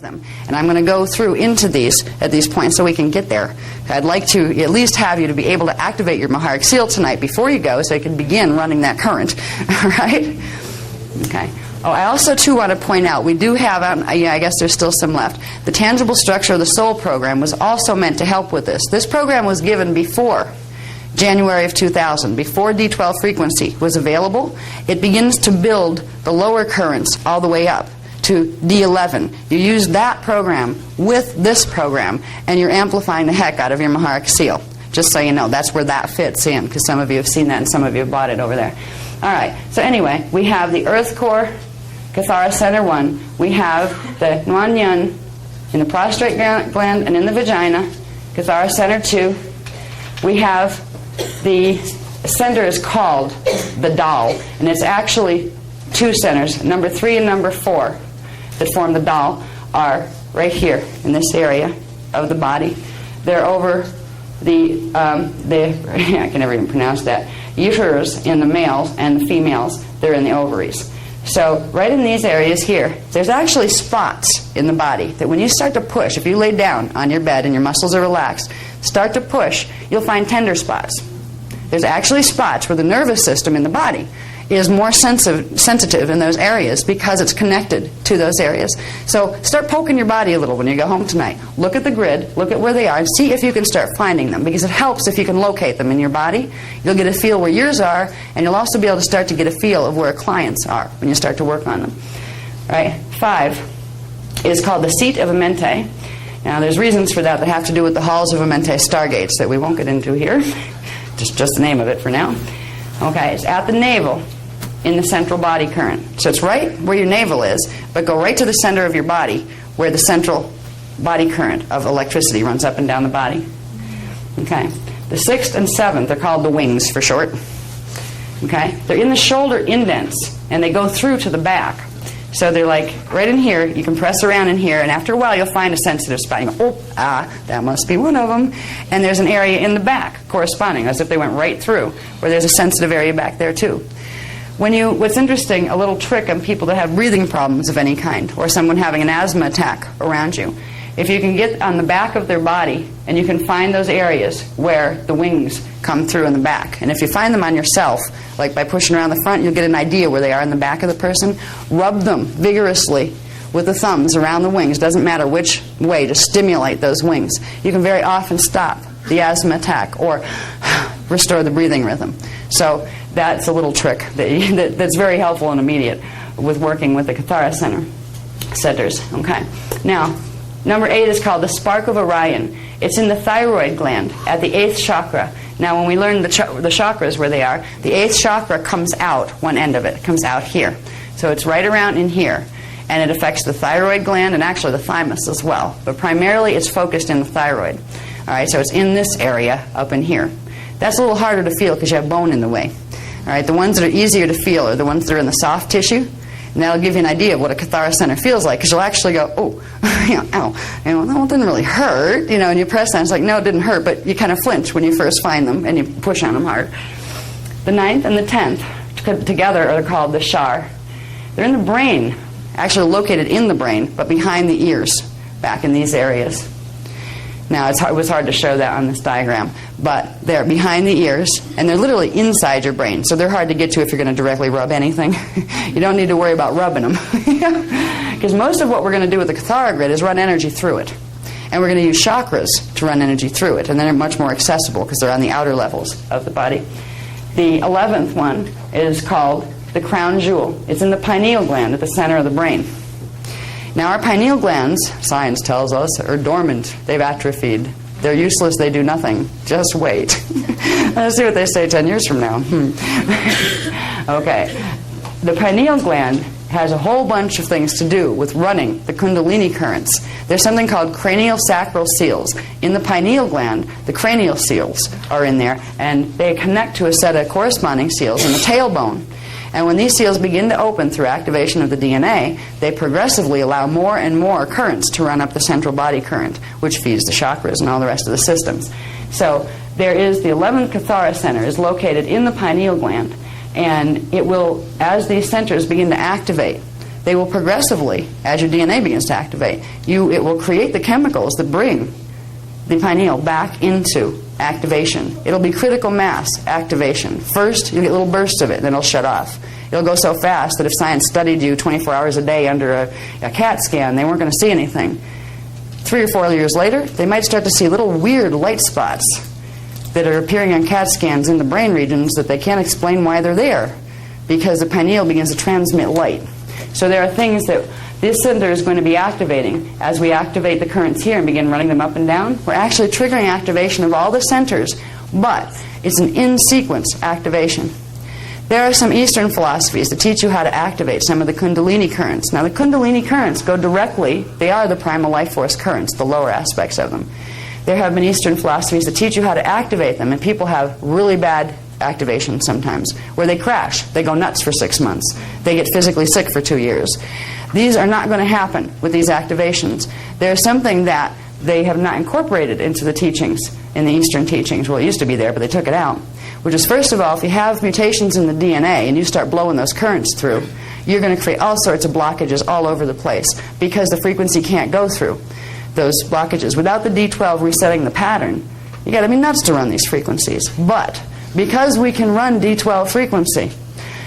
of them. And I'm going to go through into these at these points so we can get there. I'd like to at least have you to be able to activate your Maharic seal tonight before you go so you can begin running that current. All right? Okay. Oh, I also, too, want to point out, we do have, I guess there's still some left. The Tangible Structure of the Soul program was also meant to help with this. This program was given before January of 2000, before D12 frequency was available. It begins to build the lower currents all the way up to D11. You use that program with this program, and you're amplifying the heck out of your Maharic seal. Just so you know, that's where that fits in, because some of you have seen that and some of you have bought it over there. All right, so anyway, we have the Earth Core Kathara Center 1. We have the Nuan Yun in the prostate gland and in the vagina, Kathara Center 2. We have the center is called the Dal, and it's actually two centers. Number 3 and number 4 that form the Dal are right here in this area of the body. They're over the I can never even pronounce that, uterus in the males, and the females, they're in the ovaries. So right in these areas here, there's actually spots in the body that when you start to push, if you lay down on your bed and your muscles are relaxed, start to push, you'll find tender spots. There's actually spots where the nervous system in the body is more sensitive in those areas because it's connected to those areas. So start poking your body a little when you go home tonight. Look at the grid, look at where they are, and see if you can start finding them, because it helps if you can locate them in your body. You'll get a feel where yours are, and you'll also be able to start to get a feel of where clients are when you start to work on them. All right? 5 is called the Seat of Amente. Now there's reasons for that that have to do with the halls of Amente stargates that we won't get into here. Just the name of it for now. Okay, it's at the navel in the central body current. So it's right where your navel is, but go right to the center of your body where the central body current of electricity runs up and down the body. Okay. The 6th and 7th are called the wings for short. Okay. They're in the shoulder indents, and they go through to the back. So they're like right in here. You can press around in here, and after a while you'll find a sensitive spot. You go, that must be one of them. And there's an area in the back corresponding, as if they went right through, where there's a sensitive area back there too. What's interesting, a little trick on people that have breathing problems of any kind, or someone having an asthma attack around you, if you can get on the back of their body and you can find those areas where the wings come through in the back, and if you find them on yourself, like by pushing around the front, you'll get an idea where they are in the back of the person. Rub them vigorously with the thumbs around the wings. Doesn't matter which way to stimulate those wings. You can very often stop the asthma attack or restore the breathing rhythm. So that's a little trick that's very helpful and immediate with working with the Kathara centers. Okay. Now, number 8 is called the Spark of Orion. It's in the thyroid gland at the 8th chakra. Now, when we learn the chakras where they are, the 8th chakra comes out, one end of it comes out here. So it's right around in here. And it affects the thyroid gland and actually the thymus as well. But primarily it's focused in the thyroid. All right, so it's in this area up in here. That's a little harder to feel because you have bone in the way. All right, the ones that are easier to feel are the ones that are in the soft tissue. And that'll give you an idea of what a Kathara center feels like, because you'll actually go, ow, that didn't really hurt, and you press that, it's like, no, it didn't hurt, but you kind of flinch when you first find them, and you push on them hard. The 9th and the 10th together are called the Shar. They're in the brain, actually located in the brain, but behind the ears, back in these areas. Now, it was hard to show that on this diagram, but they're behind the ears, and they're literally inside your brain, so they're hard to get to if you're going to directly rub anything. You don't need to worry about rubbing them, because most of what we're going to do with the Kathara grid is run energy through it, and we're going to use chakras to run energy through it, and then they're much more accessible because they're on the outer levels of the body. The 11th one is called the crown jewel. It's in the pineal gland at the center of the brain. Now, our pineal glands, science tells us, are dormant. They've atrophied. They're useless. They do nothing. Just wait. Let's see what they say 10 years from now. Okay. The pineal gland has a whole bunch of things to do with running the Kundalini currents. There's something called cranial sacral seals. In the pineal gland, the cranial seals are in there, and they connect to a set of corresponding seals in the tailbone. And when these seals begin to open through activation of the DNA, they progressively allow more and more currents to run up the central body current, which feeds the chakras and all the rest of the systems. So there is the 11th Kathara center is located in the pineal gland, and it will, as these centers begin to activate they will progressively, as your DNA begins to activate, it will create the chemicals that bring the pineal back into activation. It'll be critical mass activation. First, you'll get little bursts of it, then it'll shut off. It'll go so fast that if science studied you 24 hours a day under a CAT scan, they weren't going to see anything. 3 or 4 years later, they might start to see little weird light spots that are appearing on CAT scans in the brain regions that they can't explain why they're there, because the pineal begins to transmit light. So there are things that this center is going to be activating. As we activate the currents here and begin running them up and down, we're actually triggering activation of all the centers, but it's an in-sequence activation. There are some Eastern philosophies that teach you how to activate some of the Kundalini currents. Now, the Kundalini currents go directly, they are the primal life force currents, the lower aspects of them. There have been Eastern philosophies that teach you how to activate them, and people have really bad activation sometimes, where they crash, they go nuts for 6 months, they get physically sick for 2 years. These are not going to happen with these activations. There's something that they have not incorporated into the teachings, in the Eastern teachings. Well, it used to be there, but they took it out. Which is, first of all, if you have mutations in the DNA and you start blowing those currents through, you're going to create all sorts of blockages all over the place because the frequency can't go through those blockages. Without the D12 resetting the pattern, you got to be nuts to run these frequencies. But because we can run D12 frequency,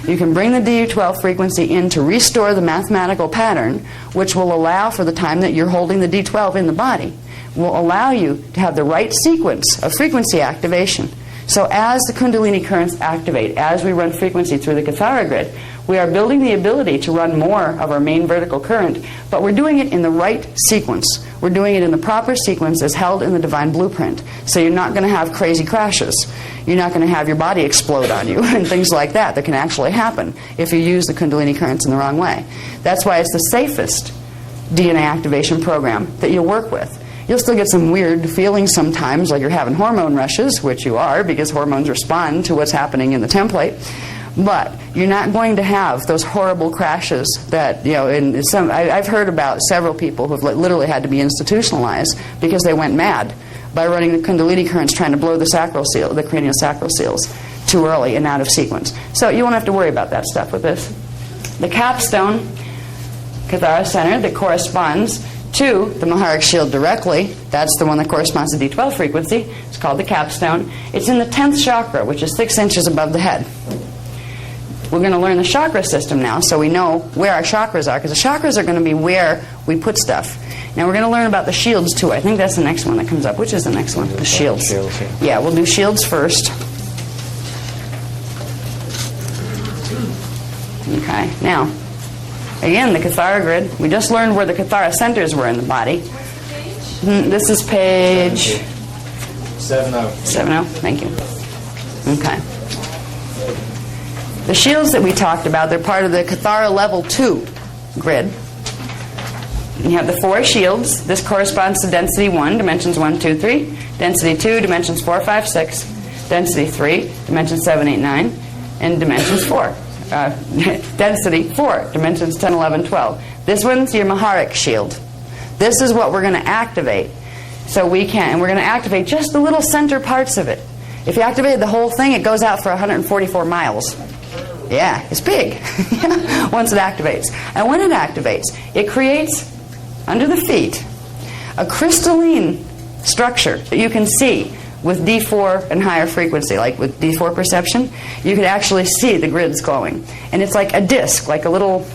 you can bring the D12 frequency in to restore the mathematical pattern, which will allow for the time that you're holding the D12 in the body, will allow you to have the right sequence of frequency activation. So as the Kundalini currents activate, as we run frequency through the Kathara grid, we are building the ability to run more of our main vertical current, but we're doing it in the right sequence. We're doing it in the proper sequence as held in the divine blueprint. So you're not going to have crazy crashes. You're not going to have your body explode on you and things like that can actually happen if you use the Kundalini currents in the wrong way. That's why it's the safest DNA activation program that you'll work with. You'll still get some weird feelings sometimes, like you're having hormone rushes, which you are because hormones respond to what's happening in the template. But you're not going to have those horrible crashes that, I've heard about several people who've literally had to be institutionalized because they went mad by running the Kundalini currents trying to blow the craniosacral seals too early and out of sequence. So you won't have to worry about that stuff with this. The capstone, Kathara center, that corresponds to the Maharic shield directly, that's the one that corresponds to D12 frequency. It's called the capstone. It's in the 10th chakra, which is 6 inches above the head. We're going to learn the chakra system now, so we know where our chakras are, because the chakras are going to be where we put stuff. Now we're going to learn about the shields too. I think that's the next one that comes up. Which is the next one? The shields. Yeah, we'll do shields first. Okay, now, again, the Kathara grid. We just learned where the Kathara centers were in the body. This is page 70. 70, thank you. Okay. The shields that we talked about, they're part of the Kathara Level 2 grid. You have the 4 shields. This corresponds to density 1, dimensions 1, 2, 3. Density 2, dimensions 4, 5, 6. Density 3, dimensions 7, 8, 9. And dimensions 4. Density 4, dimensions 10, 11, 12. This one's your Maharic shield. This is what we're going to activate. So we're going to activate just the little center parts of it. If you activate the whole thing, it goes out for 144 miles. Yeah, it's big once it activates. And when it activates, it creates, under the feet, a crystalline structure that you can see with D4 and higher frequency. Like with D4 perception, you can actually see the grids glowing. And it's like a disc, like a little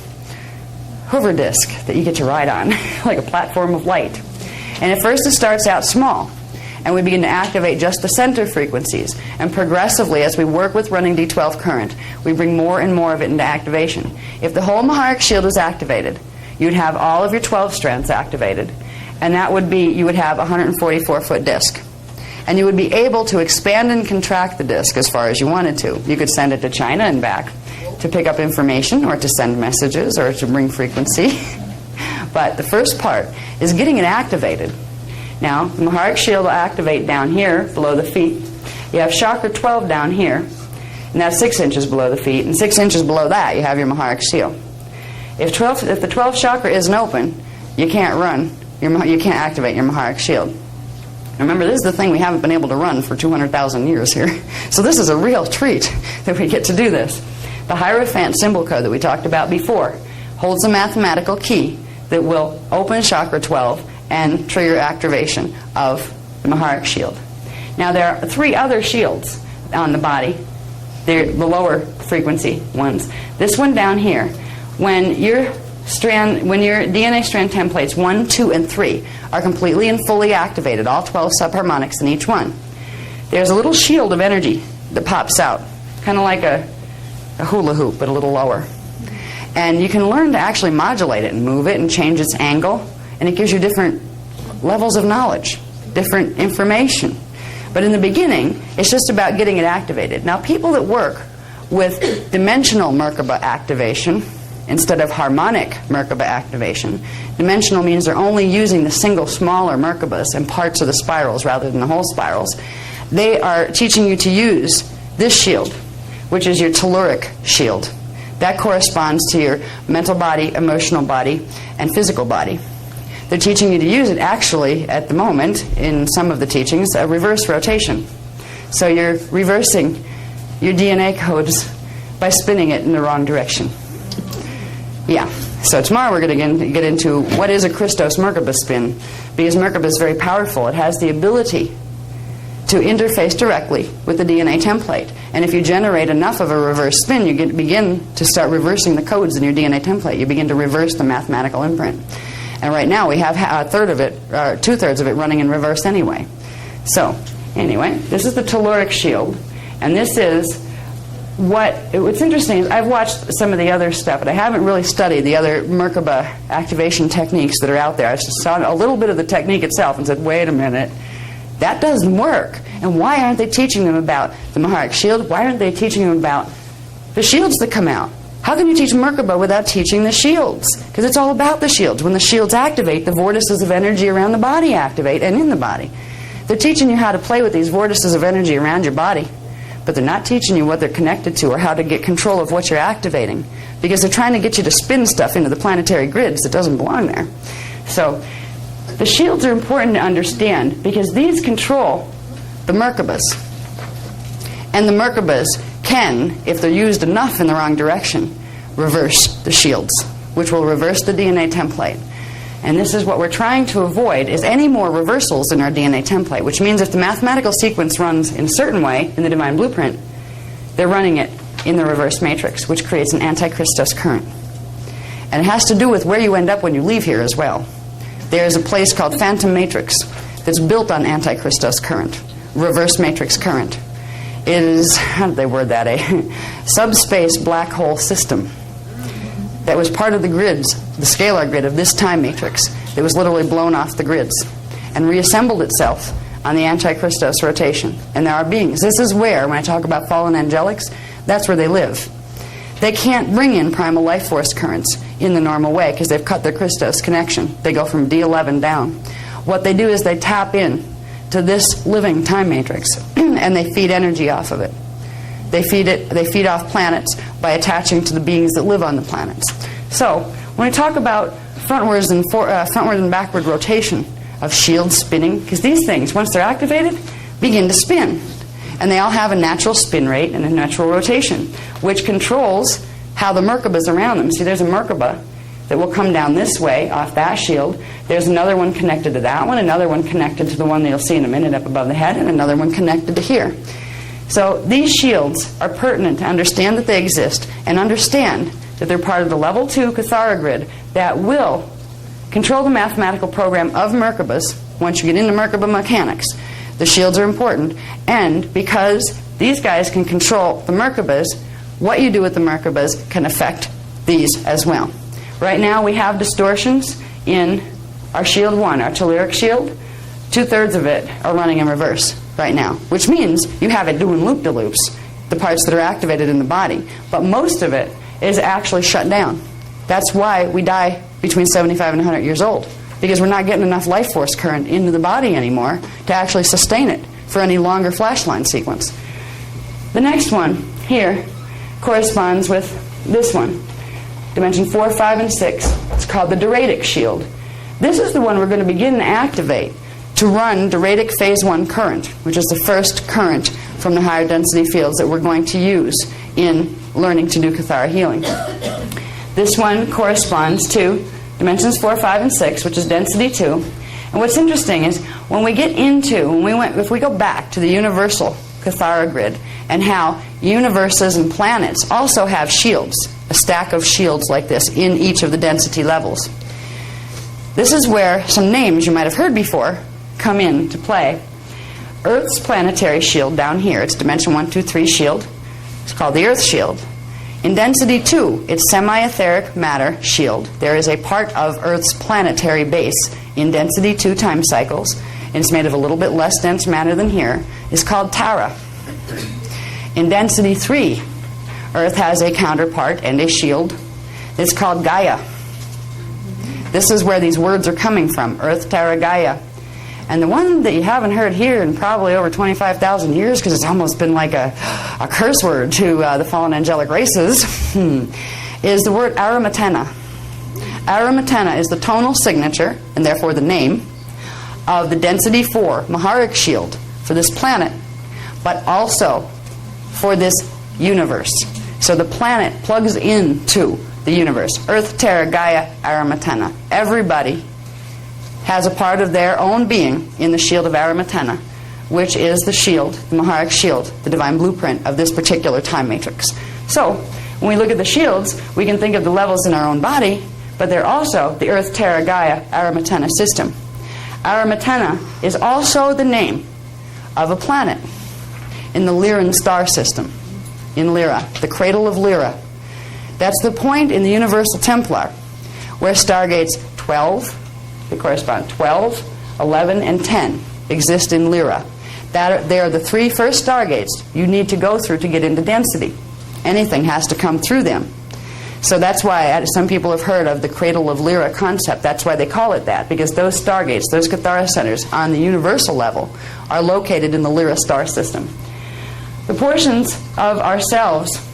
hover disc that you get to ride on, like a platform of light. And at first it starts out small, and we begin to activate just the center frequencies. And progressively, as we work with running D12 current, we bring more and more of it into activation. If the whole Maharic shield is activated, you'd have all of your 12 strands activated, and that would be, you would have a 144-foot disc. And you would be able to expand and contract the disc as far as you wanted to. You could send it to China and back to pick up information, or to send messages, or to bring frequency. But the first part is getting it activated. Now, the Maharic shield will activate down here, below the feet. You have chakra 12 down here, and that's 6 inches below the feet. And 6 inches below that, you have your Maharic shield. If the 12th chakra isn't open, you can't activate your Maharic shield. Remember, this is the thing we haven't been able to run for 200,000 years here. So this is a real treat that we get to do this. The Hierophant symbol code that we talked about before. holds a mathematical key that will open chakra 12 and trigger activation of the Maharic shield. Now there are 3 other shields on the body. They're the lower frequency ones. This one down here, when your DNA strand templates 1, 2, and 3 are completely and fully activated, all 12 subharmonics in each one, there's a little shield of energy that pops out, kind of like a hula hoop, but a little lower. And you can learn to actually modulate it and move it and change its angle, and it gives you different levels of knowledge, different information. But in the beginning, it's just about getting it activated. Now, people that work with dimensional Merkaba activation instead of harmonic Merkaba activation, dimensional means they're only using the single smaller Merkabas and parts of the spirals rather than the whole spirals. They are teaching you to use this shield, which is your telluric shield. That corresponds to your mental body, emotional body, and physical body. They're teaching you to use it actually, at the moment, in some of the teachings, a reverse rotation. So you're reversing your DNA codes by spinning it in the wrong direction. Yeah. So tomorrow we're going to get into what is a Christos Merkaba spin, because Merkaba is very powerful. It has the ability to interface directly with the DNA template. And if you generate enough of a reverse spin, you begin to start reversing the codes in your DNA template. You begin to reverse the mathematical imprint. And right now we have a third of it, or 2/3 of it running in reverse anyway. So, anyway, this is the telluric shield. And this is what's interesting is I've watched some of the other stuff, but I haven't really studied the other Merkaba activation techniques that are out there. I just saw a little bit of the technique itself and said, wait a minute, that doesn't work. And why aren't they teaching them about the Maharic shield? Why aren't they teaching them about the shields that come out? How can you teach Merkaba without teaching the shields? Because it's all about the shields. When the shields activate, the vortices of energy around the body activate and in the body. They're teaching you how to play with these vortices of energy around your body, but they're not teaching you what they're connected to or how to get control of what you're activating, because they're trying to get you to spin stuff into the planetary grids that doesn't belong there. So the shields are important to understand because these control the Merkabas. And the Merkabas can, if they're used enough in the wrong direction, reverse the shields, which will reverse the DNA template. And this is what we're trying to avoid, is any more reversals in our DNA template, which means if the mathematical sequence runs in a certain way in the divine blueprint, they're running it in the reverse matrix, which creates an anti-Christos current. And it has to do with where you end up when you leave here as well. There's a place called phantom matrix that's built on anti-Christos current, reverse matrix current. It is, how did they word that, a subspace black hole system that was part of the grids, the scalar grid of this time matrix, that was literally blown off the grids and reassembled itself on the anti-Christos rotation. And there are beings. This is where, when I talk about fallen angelics, that's where they live. They can't bring in primal life force currents in the normal way because they've cut their Christos connection. They go from D11 down. What they do is they tap in to this living time matrix and they feed energy off of it. They feed off planets by attaching to the beings that live on the planets. So when we talk about frontwards and backward rotation of shields spinning, because these things, once they're activated, begin to spin. And they all have a natural spin rate and a natural rotation, which controls how the Merkabas around them. See, there's a Merkaba that will come down this way off that shield. There's another one connected to that one, another one connected to the one that you'll see in a minute up above the head, and another one connected to here. So these shields are pertinent to understand that they exist and understand that they're part of the level 2 Kathara grid that will control the mathematical program of Merkabas once you get into Merkaba mechanics. The shields are important, and because these guys can control the Merkabas, what you do with the Merkabas can affect these as well. Right now we have distortions in our shield 1, our telluric shield. 2/3 of it are running in reverse right now, which means you have it doing loop-de-loops, the parts that are activated in the body. But most of it is actually shut down. That's why we die between 75 and 100 years old, because we're not getting enough life force current into the body anymore to actually sustain it for any longer flash line sequence. The next one here corresponds with this one, dimension 4, 5, and 6. It's called the Duratic shield. This is the one we're going to begin to activate to run Duratic phase 1 current, which is the first current from the higher density fields that we're going to use in learning to do Kathara healing. This one corresponds to dimensions 4, 5, and 6, which is density 2. And what's interesting is if we go back to the universal Kathara grid and how universes and planets also have shields, a stack of shields like this in each of the density levels. This is where some names you might have heard before come into play. Earth's planetary shield down here, it's dimension 1, 2, 3 shield. It's called the Earth shield. In density 2, it's semi-etheric matter shield. There is a part of Earth's planetary base in density 2 time cycles, and it's made of a little bit less dense matter than here. It's called Tara. In density 3, Earth has a counterpart and a shield. It's called Gaia. This is where these words are coming from, Earth, Tara, Gaia. And the one that you haven't heard here in probably over 25,000 years, because it's almost been like a curse word to the fallen angelic races, is the word Aramatena. Aramatena is the tonal signature, and therefore the name, of the density 4 Maharic shield for this planet, but also for this universe. So the planet plugs into the universe. Earth, Terra, Gaia, Aramatena. Everybody has a part of their own being in the shield of Aramatena, which is the shield, the Maharic shield, the divine blueprint of this particular time matrix. So, when we look at the shields, we can think of the levels in our own body, but they're also the Earth, Terra, Gaia, Aramatena system. Aramatena is also the name of a planet in the Lyran star system, in Lyra, the cradle of Lyra. That's the point in the Universal Templar where stargates 12, they correspond 12, 11, and 10 exist in Lyra. They are the 3 first stargates you need to go through to get into density. Anything has to come through them. So that's why some people have heard of the cradle of Lyra concept. That's why they call it that, because those stargates, those Kathara centers on the universal level, are located in the Lyra star system. The portions of ourselves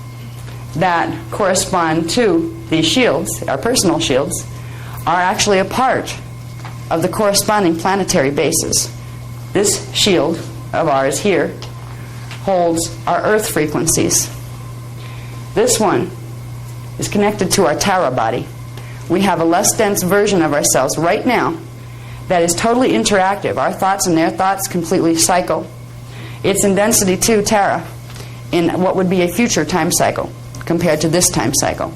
that correspond to these shields, our personal shields, are actually a part of the corresponding planetary bases. This shield of ours here holds our Earth frequencies. This one is connected to our Tara body. We have a less dense version of ourselves right now that is totally interactive. Our thoughts and their thoughts completely cycle. It's in density 2 Tara, in what would be a future time cycle compared to this time cycle.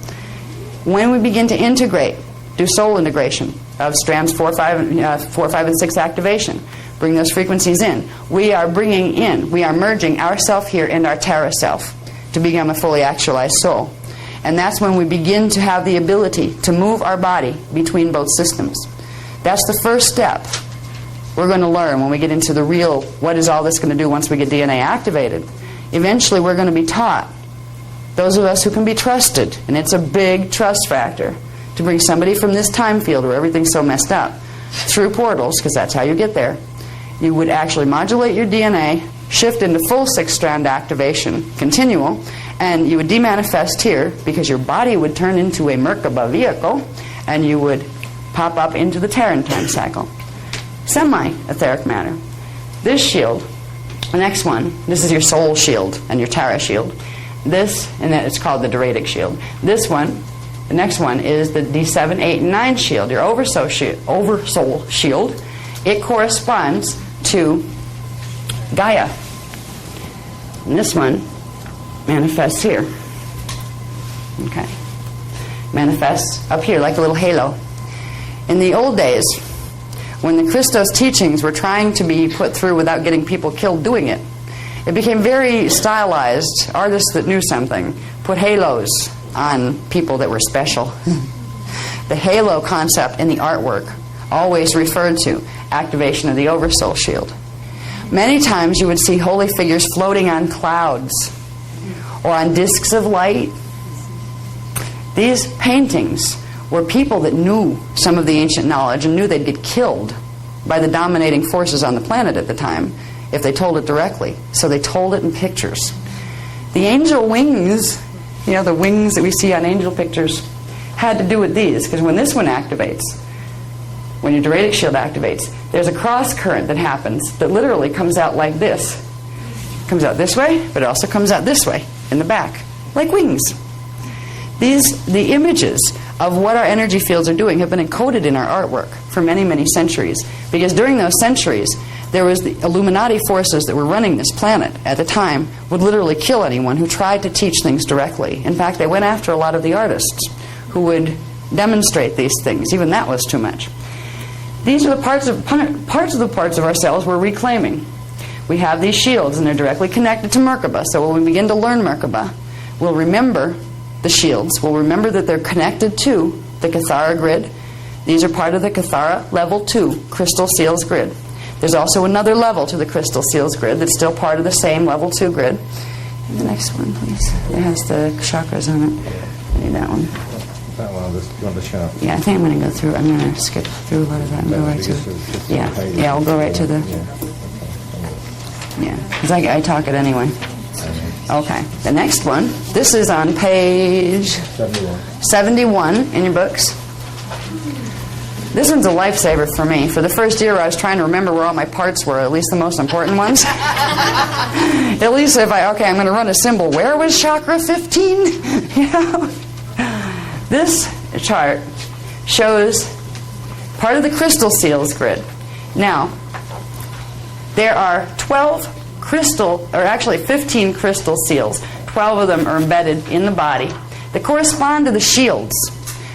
When we begin to integrate, do soul integration of strands 4, 5, and 6 activation, bring those frequencies in, we are merging our self here and our Tara self to become a fully actualized soul. And that's when we begin to have the ability to move our body between both systems. That's the first step we're going to learn when we get into the real, what is all this going to do once we get DNA activated. Eventually we're going to be taught, those of us who can be trusted, and it's a big trust factor, to bring somebody from this time field where everything's so messed up through portals, because that's how you get there. You would actually modulate your DNA, shift into full 6-strand activation, continual, and you would demanifest here because your body would turn into a Merkaba vehicle and you would pop up into the Terran time cycle. Semi-etheric matter. This shield, the next one, this is your soul shield and your Tara shield. This, and then it's called the Doradic shield. This one, the next one, is the D7, 8, and 9 shield, your oversoul shield. It corresponds to Gaia. And this one manifests here. Okay. Manifests up here like a little halo. In the old days, when the Christos teachings were trying to be put through without getting people killed doing it, it became very stylized. Artists that knew something put halos on people that were special. The halo concept in the artwork always referred to activation of the oversoul shield. Many times you would see holy figures floating on clouds or on discs of light. These paintings were people that knew some of the ancient knowledge and knew they'd get killed by the dominating forces on the planet at the time if they told it directly. So they told it in pictures. The angel wings, you know, the wings that we see on angel pictures, had to do with these, because when this one activates, when your Doradic shield activates, there's a cross current that happens that literally comes out like this. It comes out this way, but it also comes out this way in the back, like wings. The images of what our energy fields are doing have been encoded in our artwork for many, many centuries. Because during those centuries, there was the Illuminati forces that were running this planet at the time would literally kill anyone who tried to teach things directly. In fact, they went after a lot of the artists who would demonstrate these things. Even that was too much. These are the parts of ourselves we're reclaiming. We have these shields, and they're directly connected to Merkaba. So when we begin to learn Merkaba, we'll remember the shields. We'll remember that they're connected to the Kathara grid. These are part of the Kathara Level 2 crystal seals grid. There's also another level to the crystal seals grid that's still part of the same Level 2 grid. And the next one, please. It has the chakras on it. I need that one. That one, you want the chart? Yeah, I think I'm going to go through. I'm going to skip through a lot of that and go right to. Yeah, I'll go right to the. Yeah, because I talk it anyway. Okay, the next one. This is on page 71 in your books. This one's a lifesaver for me. For the first year, I was trying to remember where all my parts were, at least the most important ones. At least if I'm going to run a symbol. Where was chakra 15? You know? This chart shows part of the crystal seals grid. Now, there are 15 crystal seals. 12 of them are embedded in the body. They correspond to the shields.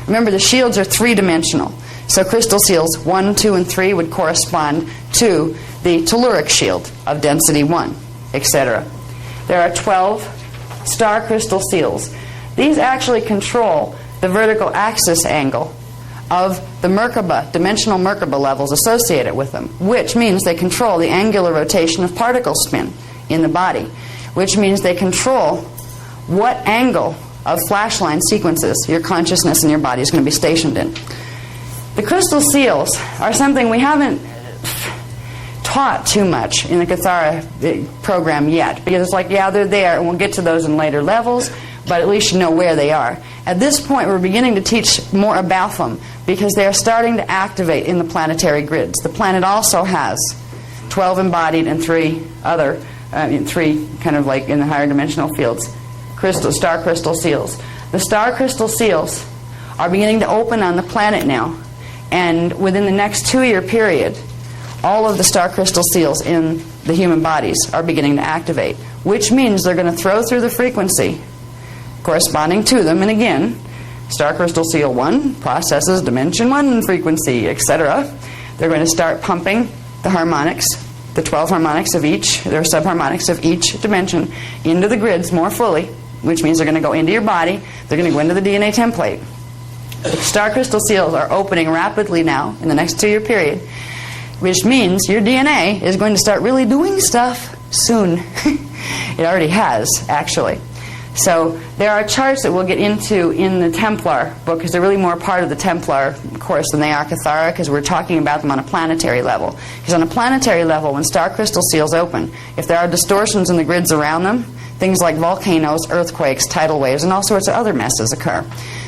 Remember, the shields are three-dimensional. So crystal seals 1, 2, and 3 would correspond to the telluric shield of density 1, etc. There are 12 star crystal seals. These actually control the vertical axis angle of the Merkaba, dimensional Merkaba levels associated with them, which means they control the angular rotation of particle spin in the body, which means they control what angle of flash line sequences your consciousness and your body is going to be stationed in. The crystal seals are something we haven't taught too much in the Kathara program yet, because it's like, yeah, they're there, and we'll get to those in later levels, but at least you know where they are. At this point, we're beginning to teach more about them, because they are starting to activate in the planetary grids. The planet also has 12 embodied and 3 other, 3 kind of like in the higher dimensional fields, star crystal seals. The star crystal seals are beginning to open on the planet now. And within the next 2-year period, all of the star crystal seals in the human bodies are beginning to activate, which means they're going to throw through the frequency corresponding to them. And again, star crystal seal 1 processes dimension 1 frequency, etc. They're going to start pumping the harmonics, the 12 harmonics of each, their subharmonics of each dimension, into the grids more fully, which means they're going to go into your body. They're going to go into the DNA template. The star crystal seals are opening rapidly now in the next 2-year period, which means your DNA is going to start really doing stuff soon. It already has, actually. So there are charts that we'll get into in the Templar book, because they're really more part of the Templar course than they are Kathara, because we're talking about them on a planetary level. Because on a planetary level, when star crystal seals open, if there are distortions in the grids around them, things like volcanoes, earthquakes, tidal waves, and all sorts of other messes occur.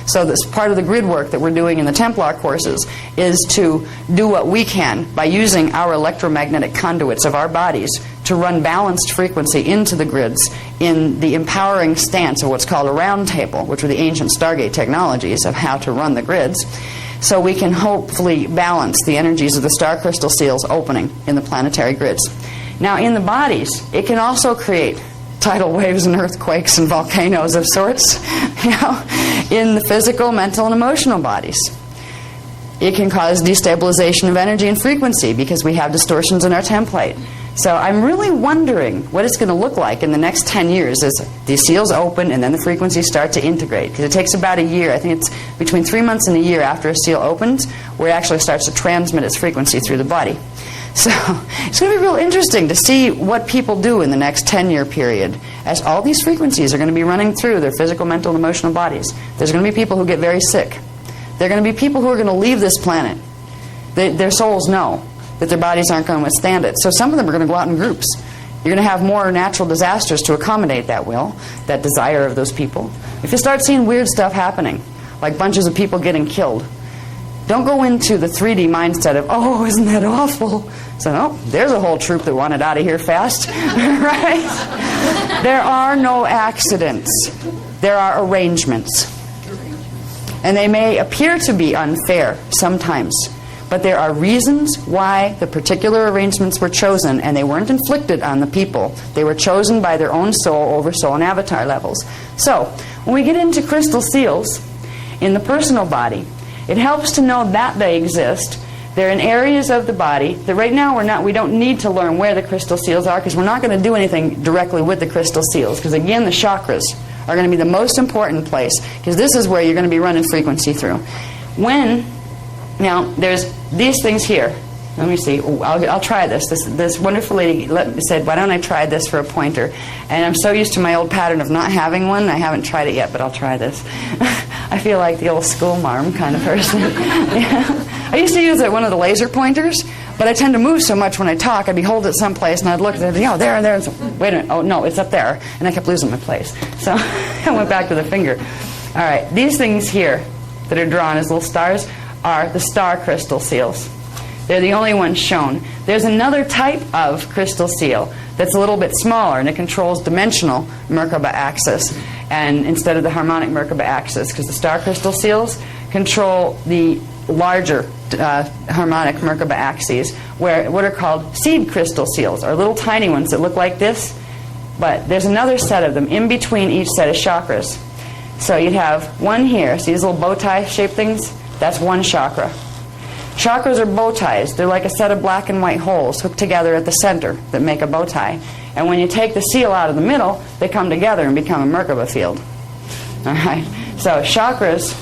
So this part of the grid work that we're doing in the Templar courses is to do what we can by using our electromagnetic conduits of our bodies to run balanced frequency into the grids in the empowering stance of what's called a round table, which were the ancient Stargate technologies of how to run the grids, so we can hopefully balance the energies of the star crystal seals opening in the planetary grids. Now, in the bodies, it can also create tidal waves and earthquakes and volcanoes of sorts, in the physical, mental, and emotional bodies. It can cause destabilization of energy and frequency because we have distortions in our template. So I'm really wondering what it's going to look like in the next 10 years as these seals open and then the frequencies start to integrate. Because it takes about a year, I think it's between 3 months and a year after a seal opens, where it actually starts to transmit its frequency through the body. So it's going to be real interesting to see what people do in the next 10-year period as all these frequencies are going to be running through their physical, mental, and emotional bodies. There's going to be people who get very sick. There are going to be people who are going to leave this planet. Their souls know that their bodies aren't going to withstand it. So some of them are going to go out in groups. You're going to have more natural disasters to accommodate that will, that desire of those people. If you start seeing weird stuff happening, like bunches of people getting killed, don't go into the 3D mindset of, oh, isn't that awful? So, oh, there's a whole troop that wanted out of here fast. Right? There are no accidents. There are arrangements. And they may appear to be unfair sometimes, but there are reasons why the particular arrangements were chosen, and they weren't inflicted on the people. They were chosen by their own soul over soul and avatar levels. So, when we get into crystal seals in the personal body, it helps to know that they exist. They're in areas of the body that right now we don't need to learn where the crystal seals are, because we're not going to do anything directly with the crystal seals, because again, the chakras are going to be the most important place, because this is where you're going to be running frequency through. Now, there's these things here. Let me see. Ooh, I'll try this. This wonderful lady said, why don't I try this for a pointer? And I'm so used to my old pattern of not having one, I haven't tried it yet, but I'll try this. I feel like the old school marm kind of person. Yeah. I used to use one of the laser pointers, but I tend to move so much when I talk. I'd be holding it someplace, and I'd look at it, oh, there. And so, wait a minute. Oh, no, it's up there. And I kept losing my place. So I went back to the finger. All right, these things here that are drawn as little stars are the star crystal seals. They're the only ones shown. There's another type of crystal seal that's a little bit smaller, and it controls dimensional Merkaba axis and instead of the harmonic Merkaba axis, because the star crystal seals control the larger harmonic Merkaba axes, where what are called seed crystal seals are little tiny ones that look like this, but there's another set of them in between each set of chakras. So you'd have one here. See these little bow tie shaped things? That's one chakra. Chakras are bow ties. They're like a set of black and white holes hooked together at the center that make a bow tie. And when you take the seal out of the middle, they come together and become a Merkaba field. All right. So chakras,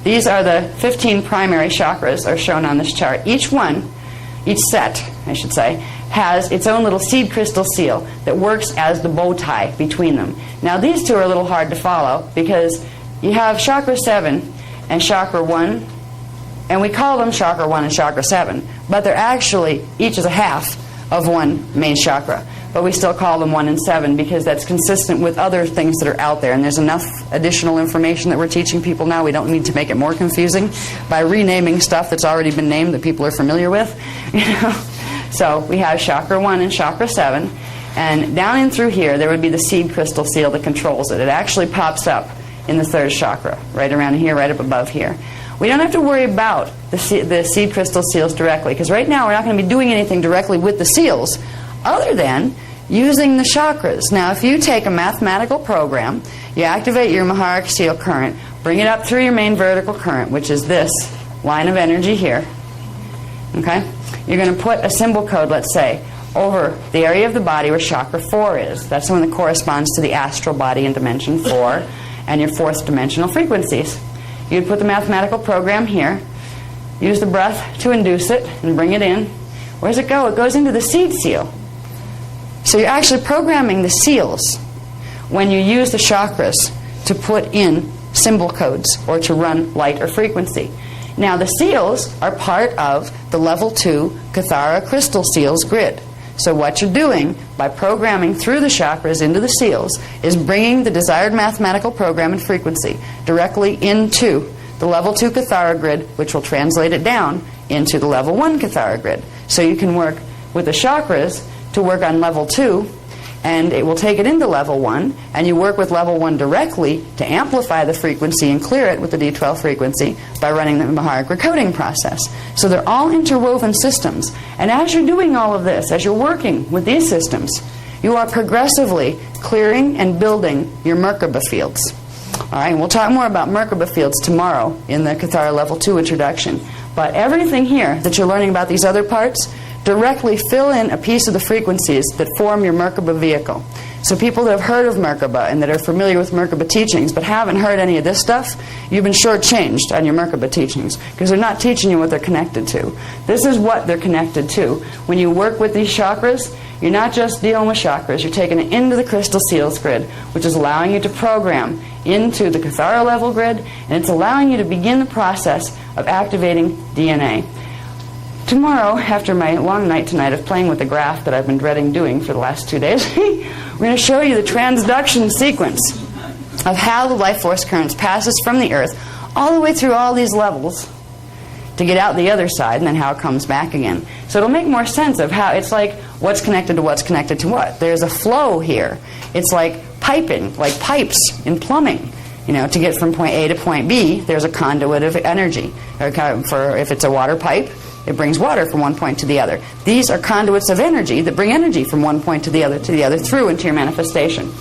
these are the 15 primary chakras are shown on this chart. Each one, each set, I should say, has its own little seed crystal seal that works as the bow tie between them. Now these two are a little hard to follow, because you have chakra 7 and chakra 1, and we call them chakra 1 and chakra 7, but they're actually, each is a half of one main chakra. But we still call them 1 and 7 because that's consistent with other things that are out there, and there's enough additional information that we're teaching people now. We don't need to make it more confusing by renaming stuff that's already been named that people are familiar with. So we have chakra 1 and chakra 7, and down in through here there would be the seed crystal seal that controls it. It actually pops up in the third chakra, right around here, right up above here. We don't have to worry about the seed crystal seals directly, because right now we're not going to be doing anything directly with the seals other than using the chakras. Now, if you take a mathematical program, you activate your Maharic seal current, bring it up through your main vertical current, which is this line of energy here, okay? You're going to put a symbol code, let's say, over the area of the body where chakra 4 is. That's the one that corresponds to the astral body in dimension 4 and your fourth dimensional frequencies. You'd put the mathematical program here, use the breath to induce it, and bring it in. Where does it go? It goes into the seed seal. So you're actually programming the seals when you use the chakras to put in symbol codes or to run light or frequency. Now the seals are part of the level 2 Kathara crystal seals grid. So what you're doing by programming through the chakras into the seals is bringing the desired mathematical program and frequency directly into the level 2 Kathara grid, which will translate it down into the level 1 Kathara grid. So you can work with the chakras to work on level 2, and it will take it into level 1, and you work with level 1 directly to amplify the frequency and clear it with the D12 frequency by running the Maharic recoding process. So they're all interwoven systems. And as you're doing all of this, as you're working with these systems, you are progressively clearing and building your Merkaba fields. All right, and we'll talk more about Merkaba fields tomorrow in the Kathara Level 2 introduction. But everything here that you're learning about these other parts, directly fill in a piece of the frequencies that form your Merkaba vehicle. So people that have heard of Merkaba and that are familiar with Merkaba teachings but haven't heard any of this stuff, you've been shortchanged on your Merkaba teachings, because they're not teaching you what they're connected to. This is what they're connected to. When you work with these chakras, you're not just dealing with chakras, you're taking it into the crystal seals grid, which is allowing you to program into the Kathara level grid, and it's allowing you to begin the process of activating DNA. Tomorrow, after my long night tonight of playing with the graph that I've been dreading doing for the last 2 days, we're going to show you the transduction sequence of how the life force currents passes from the Earth all the way through all these levels to get out the other side, and then how it comes back again. So it'll make more sense of how it's like what's connected to what's connected to what. There's a flow here. It's like piping, like pipes in plumbing. To get from point A to point B, there's a conduit of energy. If it's a water pipe, it brings water from one point to the other. These are conduits of energy that bring energy from one point to the other through into your manifestation.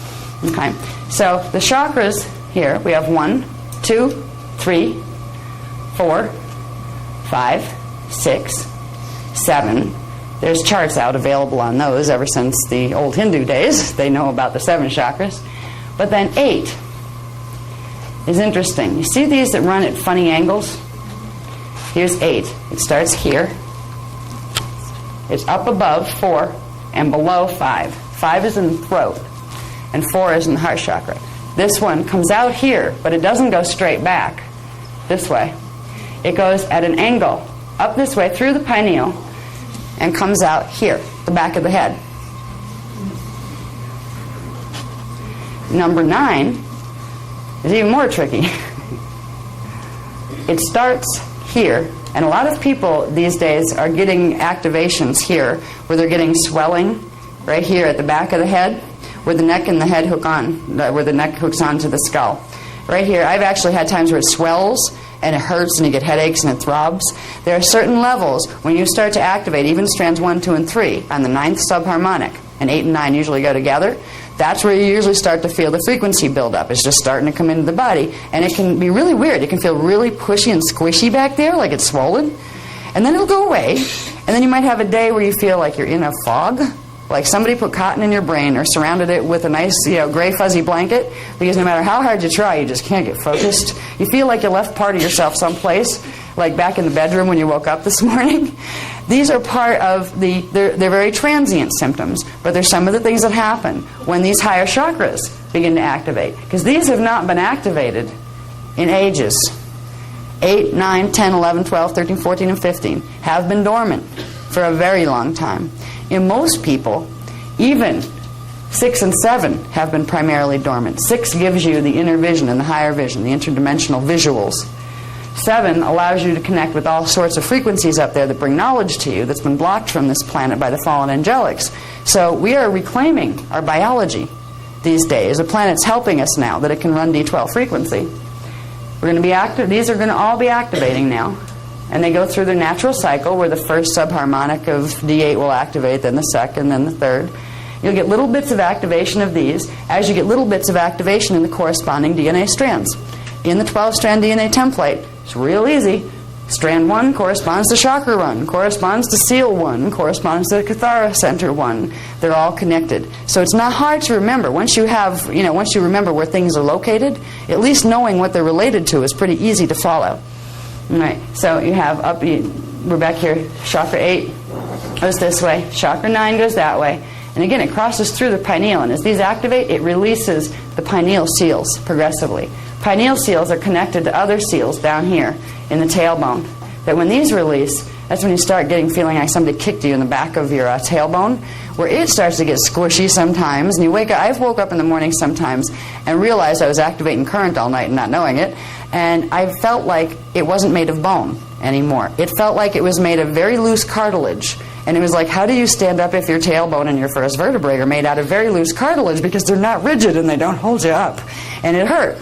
Okay, so the chakras here, we have 1, 2, 3, 4, 5, 6, 7. There's charts out available on those ever since the old Hindu days. They know about the 7 chakras. But then 8 is interesting. You see these that run at funny angles? Here's 8. It starts here. It's up above 4 and below 5. 5 is in the throat and 4 is in the heart chakra. This one comes out here, but it doesn't go straight back this way. It goes at an angle up this way through the pineal and comes out here, the back of the head. Number 9 is even more tricky. It starts here, and a lot of people these days are getting activations here, where they're getting swelling right here at the back of the head, where the neck and the head hook on, where the neck hooks onto the skull. Right here, I've actually had times where it swells, and it hurts, and you get headaches, and it throbs. There are certain levels when you start to activate, even strands 1, 2, and 3, on the 9th subharmonic, and 8 and 9 usually go together. That's where you usually start to feel the frequency build up. It's just starting to come into the body, and it can be really weird. It can feel really pushy and squishy back there, like it's swollen, and then it'll go away, and then you might have a day where you feel like you're in a fog, like somebody put cotton in your brain or surrounded it with a nice, gray fuzzy blanket, because no matter how hard you try, you just can't get focused. You feel like you left part of yourself someplace, like back in the bedroom when you woke up this morning. These are part of they're very transient symptoms, but they're some of the things that happen when these higher chakras begin to activate, because these have not been activated in ages. 8, 9, 10, 11, 12, 13, 14, and 15 have been dormant for a very long time. In most people, even 6 and 7 have been primarily dormant. 6 gives you the inner vision and the higher vision, the interdimensional visuals. 7 allows you to connect with all sorts of frequencies up there that bring knowledge to you that's been blocked from this planet by the fallen angelics. So we are reclaiming our biology these days. The planet's helping us now that it can run D12 frequency. We're going to be active. These are going to all be activating now. And they go through their natural cycle where the first subharmonic of D8 will activate, then the second, then the third. You'll get little bits of activation of these as you get little bits of activation in the corresponding DNA strands. In the 12-strand DNA template, it's real easy. Strand 1 corresponds to Chakra 1, corresponds to Seal 1, corresponds to Kathara Center 1. They're all connected. So it's not hard to remember. Once you have, once you remember where things are located, at least knowing what they're related to is pretty easy to follow. All right, so you have we're back here, Chakra 8 goes this way, Chakra 9 goes that way, and again it crosses through the pineal, and as these activate, it releases the pineal seals progressively. Pineal seals are connected to other seals down here in the tailbone, that when these release, that's when you start feeling like somebody kicked you in the back of your tailbone, where it starts to get squishy sometimes, and you wake up. I've woke up in the morning sometimes and realized I was activating current all night and not knowing it, and I felt like it wasn't made of bone anymore. It felt like it was made of very loose cartilage, and it was like, how do you stand up if your tailbone and your first vertebrae are made out of very loose cartilage, because they're not rigid and they don't hold you up, and it hurt.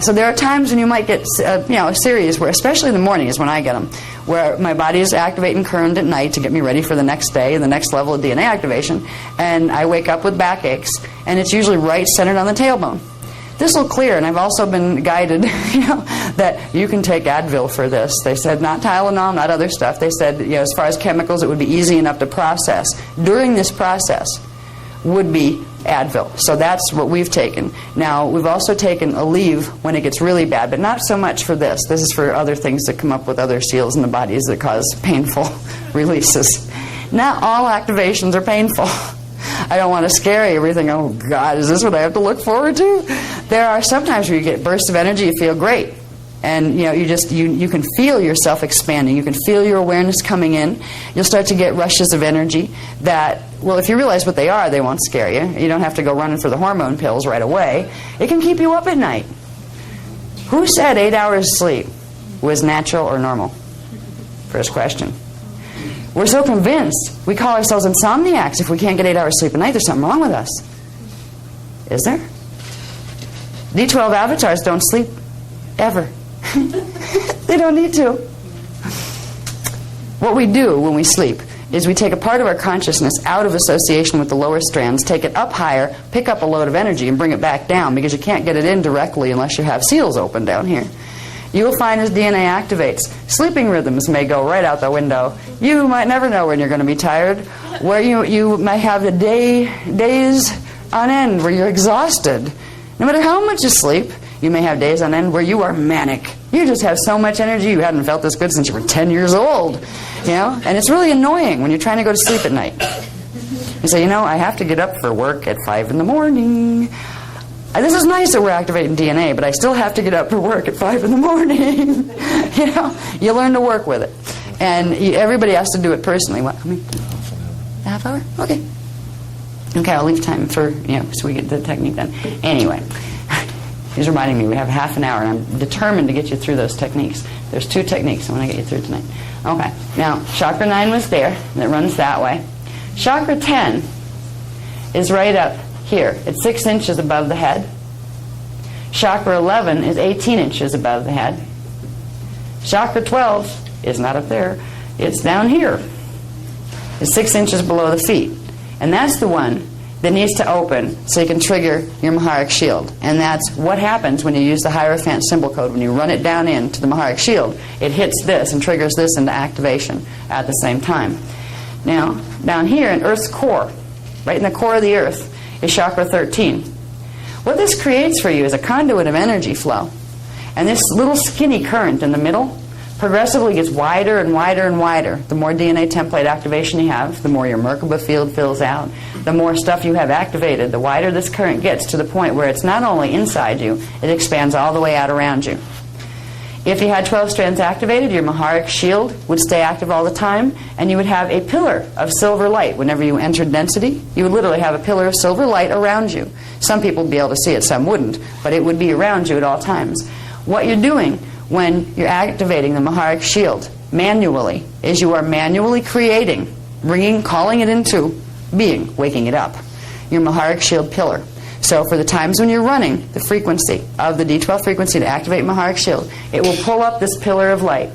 So there are times when you might get a series where, especially in the morning is when I get them, where my body is activating current at night to get me ready for the next day and the next level of DNA activation, and I wake up with backaches, and it's usually right centered on the tailbone. This will clear, and I've also been guided, that you can take Advil for this. They said not Tylenol, not other stuff. They said, as far as chemicals, it would be easy enough to process. During this process would be Advil. So that's what we've taken. Now, we've also taken Aleve when it gets really bad, but not so much for this. This is for other things that come up with other seals in the bodies that cause painful releases. Not all activations are painful. I don't want to scare you. Everything, oh God, is this what I have to look forward to? There are sometimes where you get bursts of energy, you feel great. And you can feel yourself expanding. You can feel your awareness coming in. You'll start to get rushes of energy that, well, if you realize what they are, they won't scare you. You don't have to go running for the hormone pills right away. It can keep you up at night. Who said 8 hours sleep was natural or normal? First question. We're so convinced. We call ourselves insomniacs. If we can't get 8 hours sleep a night, there's something wrong with us. Is there? D12 avatars don't sleep ever. They don't need to. What we do when we sleep is we take a part of our consciousness out of association with the lower strands, take it up higher, pick up a load of energy, and bring it back down, because you can't get it in directly unless you have seals open down here. You will find as DNA activates, sleeping rhythms may go right out the window. You might never know when you're going to be tired, where you might have the days on end where you're exhausted. No matter how much you sleep, you may have days on end where you are manic. You just have so much energy, you hadn't felt this good since you were 10 years old. You know? And it's really annoying when you're trying to go to sleep at night. You say, I have to get up for work at 5 in the morning. This is nice that we're activating DNA, but I still have to get up for work at 5 in the morning. You learn to work with it. And everybody has to do it personally. What? How many? Half hour? Okay. Okay, I'll leave time for, so we get the technique done. Anyway, he's reminding me we have half an hour, and I'm determined to get you through those techniques. There's 2 techniques I want to get you through tonight. Okay, now, chakra 9 was there, that runs that way. Chakra 10 is right up here. It's 6 inches above the head. Chakra 11 is 18 inches above the head. Chakra 12 is not up there. It's down here. It's 6 inches below the feet. And that's the one that needs to open so you can trigger your Maharic shield. And that's what happens when you use the Hierophant symbol code. When you run it down into the Maharic shield, it hits this and triggers this into activation at the same time. Now, down here in Earth's core, right in the core of the Earth, is Chakra 13. What this creates for you is a conduit of energy flow. And this little skinny current in the middle progressively gets wider and wider and wider. The more DNA template activation you have, the more your Merkaba field fills out, the more stuff you have activated, the wider this current gets, to the point where it's not only inside you, it expands all the way out around you. If you had 12 strands activated, your Maharic shield would stay active all the time, and you would have a pillar of silver light. Whenever you entered density, you would literally have a pillar of silver light around you. Some people would be able to see it, some wouldn't, but it would be around you at all times. What you're doing when you're activating the Maharic shield manually is you are manually creating, calling it into being, waking it up, your Maharic shield pillar. So for the times when you're running the frequency of the D12 frequency to activate Maharic shield, it will pull up this pillar of light.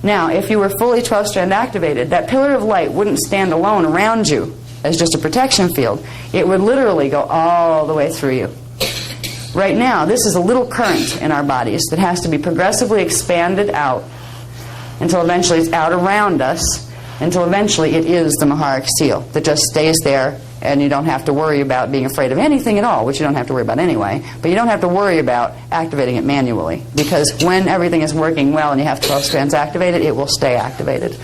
Now, if you were fully 12-strand activated, that pillar of light wouldn't stand alone around you as just a protection field. It would literally go all the way through you. Right now, this is a little current in our bodies that has to be progressively expanded out until eventually it's out around us, until eventually it is the Maharic seal that just stays there, and you don't have to worry about being afraid of anything at all, which you don't have to worry about anyway, but you don't have to worry about activating it manually, because when everything is working well and you have 12 strands activated, it will stay activated.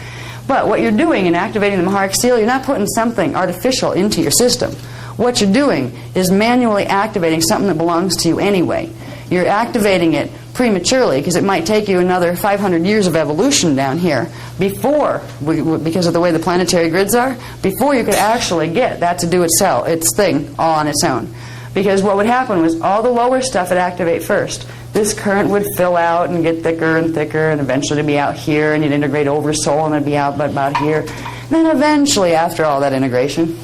But what you're doing in activating the Maharic seal, you're not putting something artificial into your system. What you're doing is manually activating something that belongs to you anyway. You're activating it prematurely because it might take you another 500 years of evolution down here before, because of the way the planetary grids are, before you could actually get that to do its thing all on its own. Because what would happen was all the lower stuff would activate first. This current would fill out and get thicker and thicker, and eventually it'd be out here, and you'd integrate oversoul, and it'd be out about here. And then eventually, after all that integration,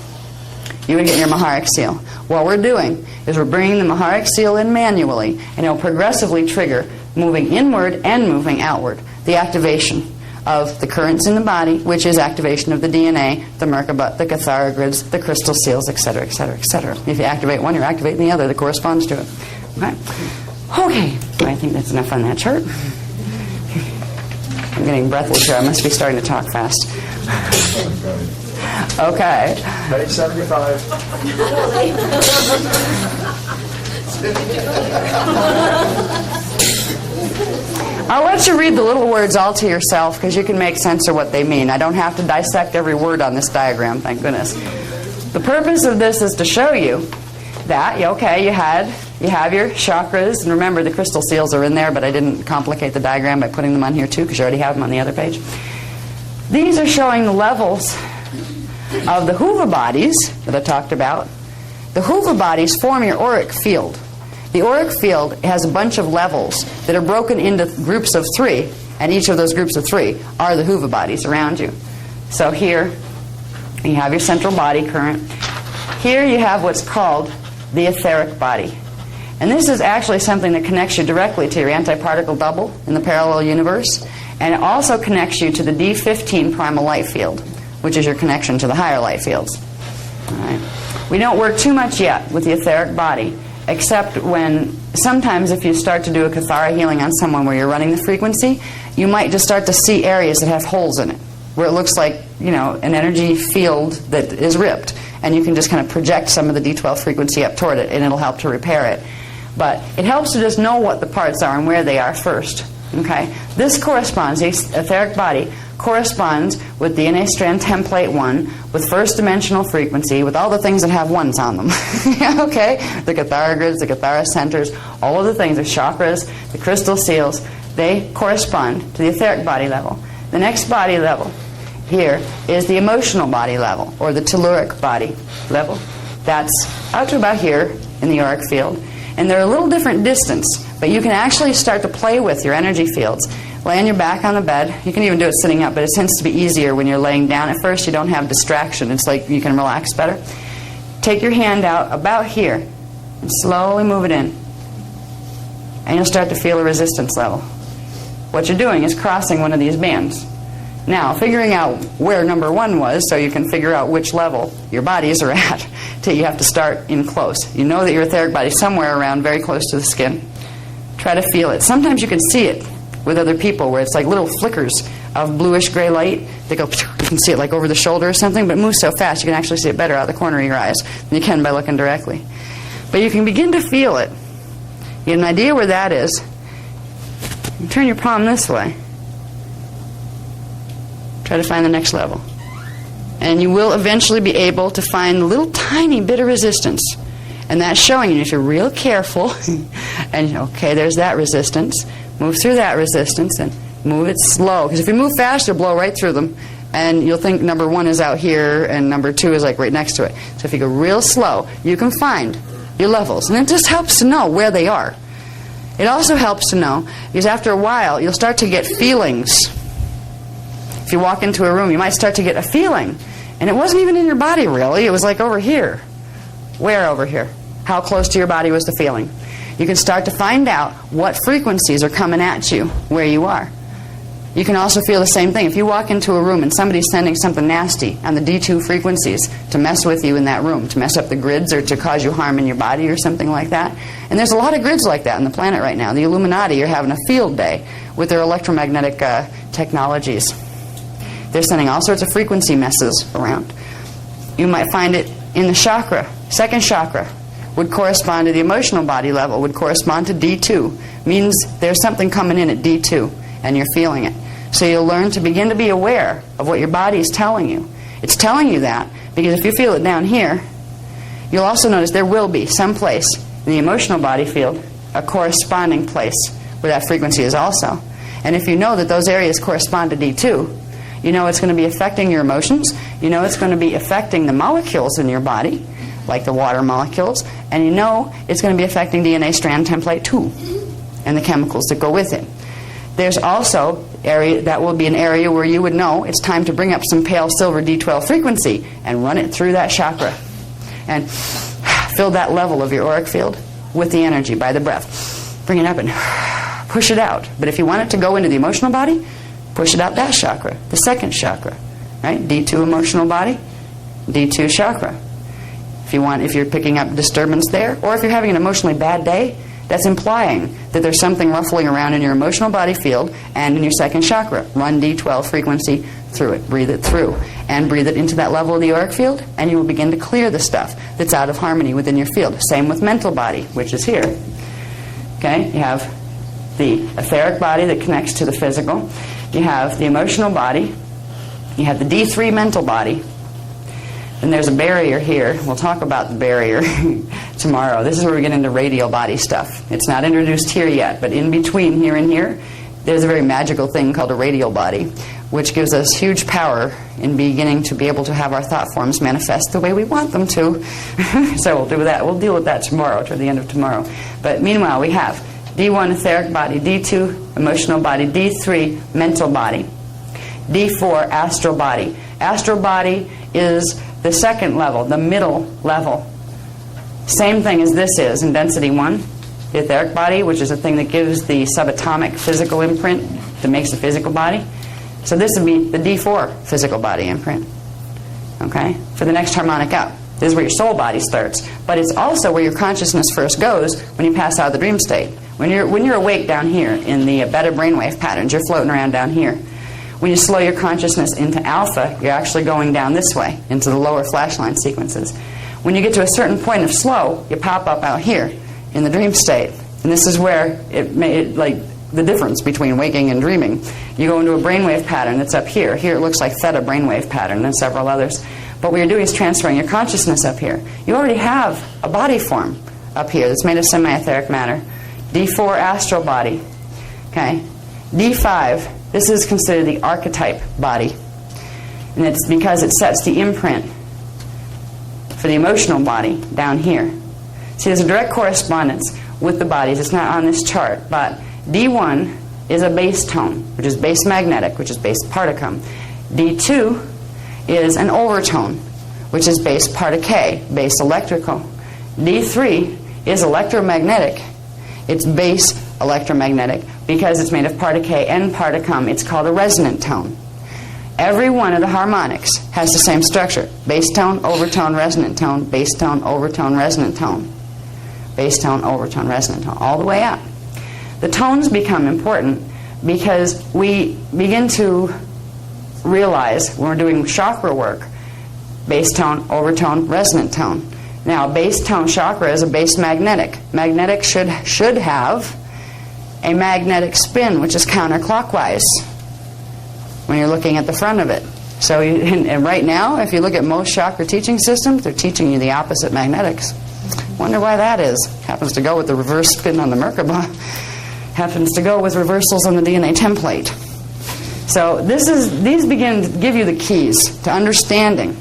you would get your Maharic seal. What we're doing is we're bringing the Maharic seal in manually, and it'll progressively trigger moving inward and moving outward, the activation of the currents in the body, which is activation of the DNA, the Merkaba, the Kathara grids, the crystal seals, etc., etc., etc. If you activate one, you're activating the other that corresponds to it. Okay, I think that's enough on that chart. I'm getting breathless here. I must be starting to talk fast. Okay. Page 75. I'll let you read the little words all to yourself because you can make sense of what they mean. I don't have to dissect every word on this diagram, thank goodness. The purpose of this is to show you that, okay, you have your chakras, and remember the crystal seals are in there, but I didn't complicate the diagram by putting them on here too because you already have them on the other page. These are showing the levels of the Huva bodies that I talked about. The Huva bodies form your auric field. The auric field has a bunch of levels that are broken into groups of 3, and each of those groups of 3 are the Huva bodies around you. So here you have your central body current. Here you have what's called the etheric body. And this is actually something that connects you directly to your antiparticle double in the parallel universe, and it also connects you to the D15 primal light field, which is your connection to the higher light fields. All right. We don't work too much yet with the etheric body, except when sometimes if you start to do a Kathara healing on someone where you're running the frequency, you might just start to see areas that have holes in it, where it looks like, you know, an energy field that is ripped, and you can just kind of project some of the D12 frequency up toward it, and it'll help to repair it. But it helps to just know what the parts are and where they are first. Okay? This corresponds, the etheric body corresponds with DNA strand template 1, with first dimensional frequency, with all the things that have ones on them. Okay? The Kathara grids, the Kathara centers, all of the things, the chakras, the crystal seals, they correspond to the etheric body level. The next body level here is the emotional body level, or the telluric body level. That's out to about here in the auric field. And they're a little different distance, but you can actually start to play with your energy fields. Lay on your back on the bed. You can even do it sitting up, but it tends to be easier when you're laying down. At first, you don't have distraction. It's like you can relax better. Take your hand out about here and slowly move it in. And you'll start to feel a resistance level. What you're doing is crossing one of these bands. Now, figuring out where number 1 was so you can figure out which level your bodies are at, you have to start in close. You know that your etheric body is somewhere around very close to the skin. Try to feel it. Sometimes you can see it with other people where it's like little flickers of bluish gray light. They go, you can see it like over the shoulder or something, but it moves so fast you can actually see it better out of the corner of your eyes than you can by looking directly. But you can begin to feel it. You get an idea where that is. You turn your palm this way. Try to find the next level. And you will eventually be able to find a little tiny bit of resistance. And that's showing you, if you're real careful, and okay, there's that resistance, move through that resistance and move it slow. Because if you move fast, you'll blow right through them. And you'll think number 1 is out here and number 2 is like right next to it. So if you go real slow, you can find your levels. And it just helps to know where they are. It also helps to know, because after a while, you'll start to get feelings. If you walk into a room, you might start to get a feeling. And it wasn't even in your body, really. It was like over here. Where over here? How close to your body was the feeling? You can start to find out what frequencies are coming at you where you are. You can also feel the same thing. If you walk into a room and somebody's sending something nasty on the D2 frequencies to mess with you in that room, to mess up the grids or to cause you harm in your body or something like that. And there's a lot of grids like that on the planet right now. The Illuminati are having a field day with their electromagnetic technologies. They're sending all sorts of frequency messes around. You might find it in the chakra. Second chakra would correspond to the emotional body level, would correspond to D2. Means there's something coming in at D2, and you're feeling it. So you'll learn to begin to be aware of what your body is telling you. It's telling you that because if you feel it down here, you'll also notice there will be some place in the emotional body field, a corresponding place where that frequency is also. And if you know that those areas correspond to D2, you know it's going to be affecting your emotions. You know it's going to be affecting the molecules in your body, like the water molecules. And you know it's going to be affecting DNA strand template 2 and the chemicals that go with it. There's also area that will be an area where you would know it's time to bring up some pale silver D12 frequency and run it through that chakra. And fill that level of your auric field with the energy by the breath. Bring it up and push it out. But if you want it to go into the emotional body, push it out that chakra, the second chakra, right? D2 emotional body, D2 chakra. If you're picking up disturbance there, or if you're having an emotionally bad day, that's implying that there's something ruffling around in your emotional body field and in your second chakra. Run D12 frequency through it. Breathe it through. And breathe it into that level of the auric field, and you will begin to clear the stuff that's out of harmony within your field. Same with mental body, which is here. Okay? You have the etheric body that connects to the physical. You have the emotional body. You have the D3 mental body. And there's a barrier here. We'll talk about the barrier tomorrow. This is where we get into radial body stuff. It's not introduced here yet, but in between here and here, there's a very magical thing called a radial body, which gives us huge power in beginning to be able to have our thought forms manifest the way we want them to. So we'll do that. We'll deal with that tomorrow, toward the end of tomorrow. But meanwhile, we have D1 etheric body, D2 emotional body, D3 mental body, D4 astral body. Astral body is the second level, the middle level. Same thing as this is in density 1. the etheric body, which is the thing that gives the subatomic physical imprint that makes the physical body. So this would be the D4 physical body imprint, okay, for the next harmonic up. This is where your soul body starts. But it's also where your consciousness first goes when you pass out of the dream state. When you're awake down here in the beta brainwave patterns, you're floating around down here. When you slow your consciousness into alpha, you're actually going down this way, into the lower flashline sequences. When you get to a certain point of slow, you pop up out here in the dream state. And this is where like the difference between waking and dreaming. You go into a brainwave pattern that's up here. Here it looks like theta brainwave pattern and several others. But what you're doing is transferring your consciousness up here. You already have a body form up here that's made of semi-etheric matter. D4 astral body. Okay. D5, this is considered the archetype body. And it's because it sets the imprint for the emotional body down here. See, there's a direct correspondence with the bodies. It's not on this chart, but D1 is a base tone, which is base magnetic, which is base particum. D2 is an overtone, which is base particate, base electrical. D3 is electromagnetic. It's base electromagnetic because it's made of particate and particum. It's called a resonant tone. Every one of the harmonics has the same structure. Base tone, overtone, resonant tone, base tone, overtone, resonant tone. Base tone, overtone, resonant tone, all the way up. The tones become important because we begin to realize when we're doing chakra work, base tone, overtone, resonant tone. Now, base tone chakra is a base magnetic. Magnetic should have a magnetic spin, which is counterclockwise when you're looking at the front of it. So, and right now, if you look at most chakra teaching systems, they're teaching you the opposite magnetics. Wonder why that is. Happens to go with the reverse spin on the Merkaba. Happens to go with reversals on the DNA template. So these begin to give you the keys to understanding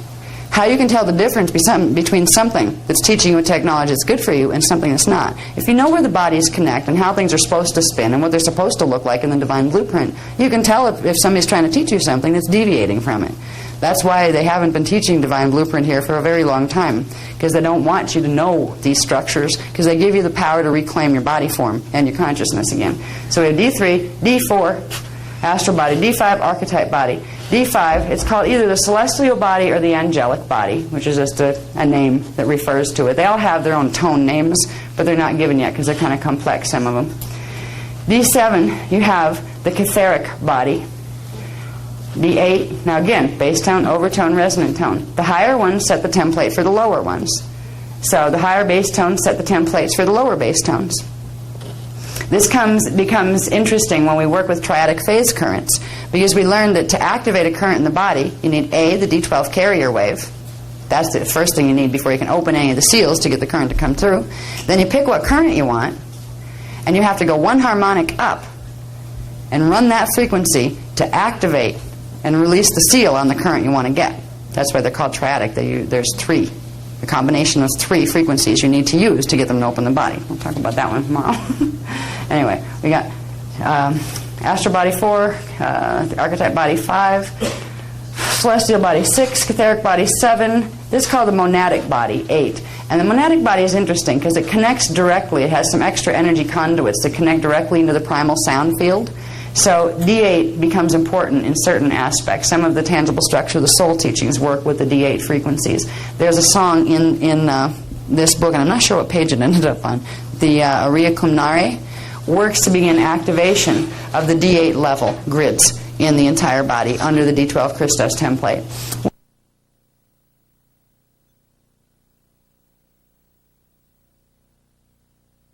how you can tell the difference between something that's teaching you a technology that's good for you and something that's not. If you know where the bodies connect and how things are supposed to spin and what they're supposed to look like in the divine blueprint, you can tell if somebody's trying to teach you something that's deviating from it. That's why they haven't been teaching divine blueprint here for a very long time, because they don't want you to know these structures, because they give you the power to reclaim your body form and your consciousness again. So we have D3, D4, astral body, D5, archetype body. D5, it's called either the celestial body or the angelic body, which is just a name that refers to it. They all have their own tone names, but they're not given yet because they're kind of complex, some of them. D7, you have the Katharic body. D8, now again, base tone, overtone, resonant tone. The higher ones set the template for the lower ones. So the higher base tones set the templates for the lower base tones. This becomes interesting when we work with triadic phase currents, because we learned that to activate a current in the body, you need A, the D12 carrier wave. That's the first thing you need before you can open any of the seals to get the current to come through. Then you pick what current you want, and you have to go one harmonic up and run that frequency to activate and release the seal on the current you want to get. That's why they're called triadic. There's three. A combination of three frequencies you need to use to get them to open the body. We'll talk about that one tomorrow. Anyway, we got astral body 4, archetype body 5, celestial body 6, etheric body 7. This is called the monadic body 8. And the monadic body is interesting because it connects directly. It has some extra energy conduits that connect directly into the primal sound field. So D8 becomes important in certain aspects. Some of the tangible structure of the soul teachings work with the D8 frequencies. There's a song in this book, and I'm not sure what page it ended up on. The Aria Kumnare works to begin activation of the D8 level grids in the entire body under the D12 Christos template.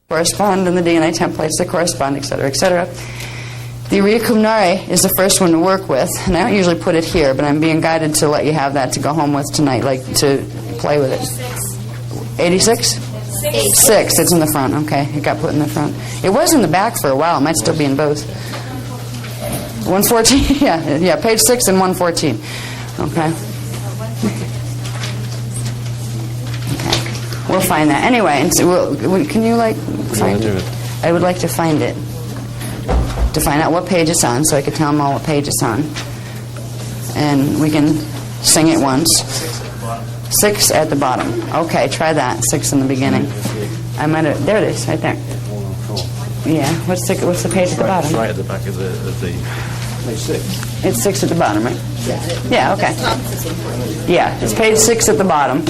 Correspond in the DNA templates that correspond, etc., etc. The Ria Kumnare is the first one to work with, and I don't usually put it here, but I'm being guided to let you have that to go home with tonight, like to play with it. 86? 6. It's in the front. Okay, it got put in the front. It was in the back for a while. It might still be in both. 114? yeah, page 6 and 114. Okay. We'll find that. Anyway, and so can you, find it? I would like to find it. To find out what page it's on, so I could tell them all what page it's on. And we can sing it once. 6 at the bottom. Okay, try that. 6 in the beginning. There it is, right there. Yeah. What's the page at the bottom? Right at the back of the page 6. It's 6 at the bottom, right? Yeah. Okay. Yeah. It's page 6 at the bottom.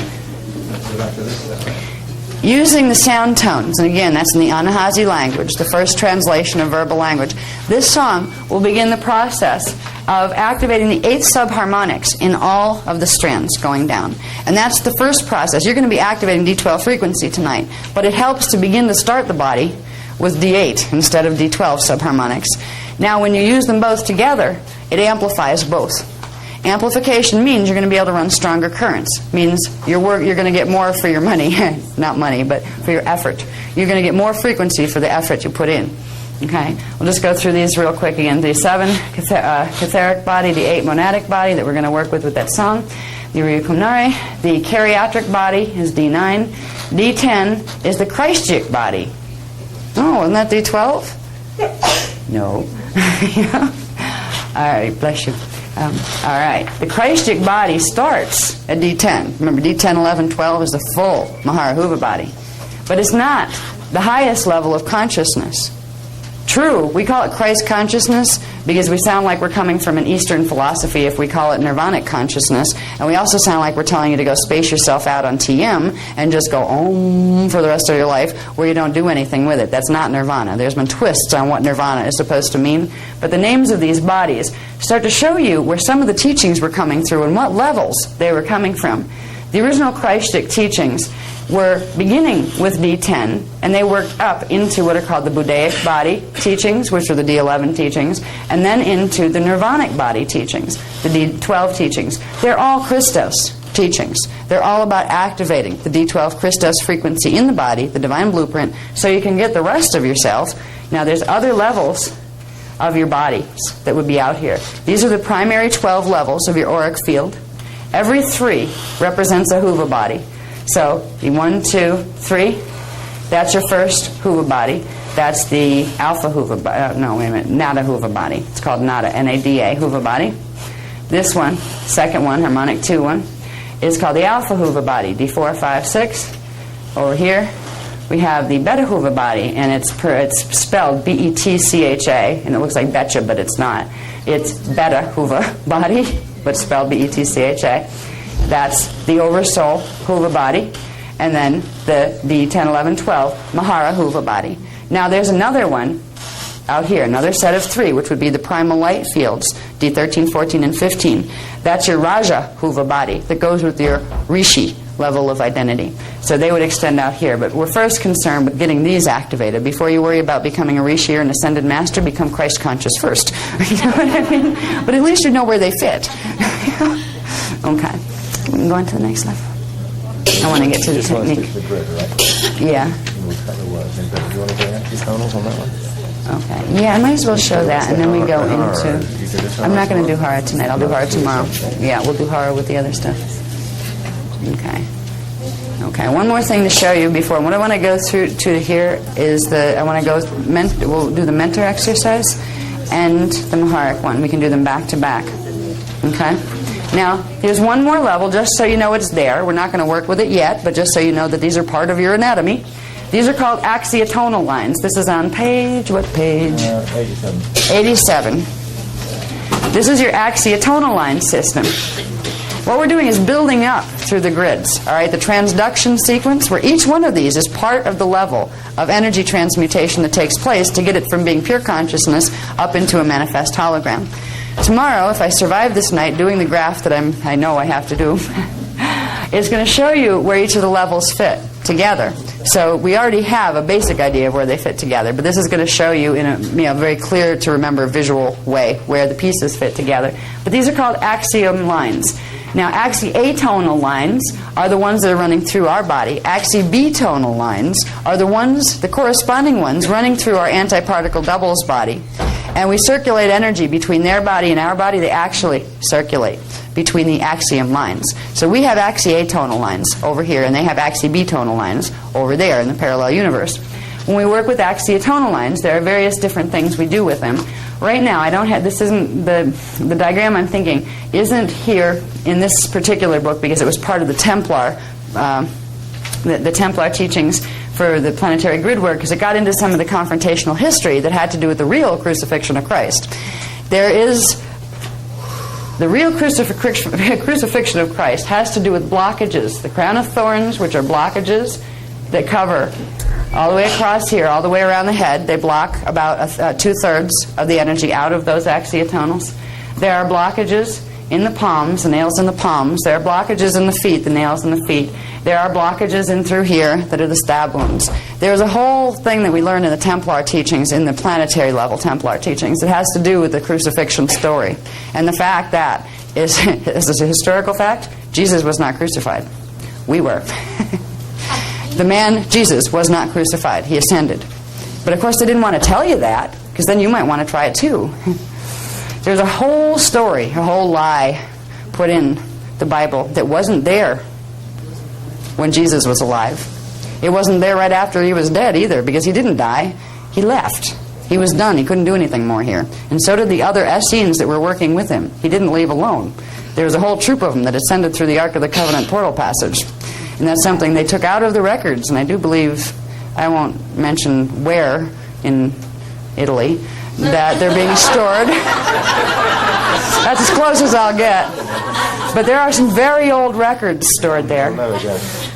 Using the sound tones, and again, that's in the Anahazi language, the first translation of verbal language. This song will begin the process of activating the 8 subharmonics in all of the strands going down. And that's the first process. You're going to be activating D12 frequency tonight, but it helps to begin to start the body with D8 instead of D12 subharmonics. Now, when you use them both together, it amplifies both. Amplification means you're going to be able to run stronger currents. Means you're going to get more for your money. Not money, but for your effort. You're going to get more frequency for the effort you put in. Okay? We'll just go through these real quick again. The 7 catharic body, the 8 monadic body that we're going to work with that song. The Ryukumnare. The Keriatric body is D9. D10 is the Christic body. Oh, isn't that D12? No. All right, bless you. All right. The Christic body starts at D10. Remember, D10, 11, 12 is the full Maharahuva body. But it's not the highest level of consciousness. True, we call it Christ consciousness because we sound like we're coming from an Eastern philosophy if we call it nirvanic consciousness. And we also sound like we're telling you to go space yourself out on TM and just go Om for the rest of your life where you don't do anything with it. That's not nirvana. There's been twists on what nirvana is supposed to mean. But the names of these bodies start to show you where some of the teachings were coming through and what levels they were coming from. The original Christic teachings were beginning with D10, and they worked up into what are called the Buddhaic body teachings, which are the D11 teachings, and then into the Nirvanic body teachings, the D12 teachings. They're all Christos teachings. They're all about activating the D12 Christos frequency in the body, the divine blueprint, so you can get the rest of yourself. Now, there's other levels of your bodies that would be out here. These are the primary 12 levels of your auric field. Every 3 represents a Huva body. So, the 1, 2, 3, that's your first Huva body. That's the Alpha Huva body. No, wait a minute. Nada Huva body. It's called Nada, N-A-D-A, Huva body. This one, second one, harmonic 2 one, is called the Alpha Huva body, D4, 5, 6. Over here, we have the Beta Huva body, and it's spelled B-E-T-C-H-A, and it looks like Betcha, but it's not. It's Beta Huva body, but spelled B-E-T-C-H-A. That's the Oversoul Huva body, and then the D10, 11, 12 Mahara Huva body. Now there's another one out here, another set of 3, which would be the primal light fields, D13, 14, and 15. That's your Raja Huva body that goes with your Rishi level of identity. So they would extend out here, but we're first concerned with getting these activated. Before you worry about becoming a Rishi or an ascended master, become Christ conscious first. You know what I mean? But at least you know where they fit. Okay. We can go on to the next level. I want to get to the technique. The grid, right? Yeah. Do you want to bring up these tonals on that one? Okay. Yeah, I might as well show that, and then we go into... I'm not going to do Hara tonight. I'll do Hara tomorrow. Yeah, we'll do Hara with the other stuff. Okay. Okay, one more thing to show you before. What I want to go through to here is we'll do the mentor exercise and the Maharic one. We can do them back to back. Okay? Now, here's one more level, just so you know it's there. We're not going to work with it yet, but just so you know that these are part of your anatomy. These are called axiotonal lines. This is on page, what page? 87. 87. This is your axiotonal line system. What we're doing is building up through the grids, all right? The transduction sequence, where each one of these is part of the level of energy transmutation that takes place to get it from being pure consciousness up into a manifest hologram. Tomorrow, if I survive this night, doing the graph that I know I have to do, is going to show you where each of the levels fit together. So we already have a basic idea of where they fit together, but this is going to show you in a very clear to remember visual way where the pieces fit together. But these are called axiom lines. Now, axi-atonal lines are the ones that are running through our body. Axi-B-tonal lines are the corresponding ones running through our antiparticle doubles body. And we circulate energy between their body and our body. They actually circulate between the axiom lines. So we have axi-atonal lines over here, and they have axi-B-tonal lines over there in the parallel universe. When we work with axiotonal lines, there are various different things we do with them. Right now, I don't have, this isn't, the diagram I'm thinking isn't here in this particular book because it was part of the Templar, the Templar teachings for the planetary grid work because it got into some of the confrontational history that had to do with the real crucifixion of Christ. There is the real crucifixion of Christ has to do with blockages. The crown of thorns, which are blockages that cover all the way across here, all the way around the head. They block about 2/3 of the energy out of those axiotonals. There are blockages in the palms, the nails in the palms. There are blockages in the feet, the nails in the feet. There are blockages in through here that are the stab wounds. There's a whole thing that we learn in the Templar teachings, in the planetary level Templar teachings, that has to do with the crucifixion story. And the fact that is a historical fact, Jesus was not crucified. We were. The man, Jesus, was not crucified. He ascended. But of course they didn't want to tell you that, because then you might want to try it too. There's a whole story, a whole lie put in the Bible that wasn't there when Jesus was alive. It wasn't there right after he was dead either, because he didn't die. He left. He was done. He couldn't do anything more here. And so did the other Essenes that were working with him. He didn't leave alone. There was a whole troop of them that ascended through the Ark of the Covenant portal passage. And that's something they took out of the records, and I do believe, I won't mention where in Italy, that they're being stored. That's as close as I'll get. But there are some very old records stored there.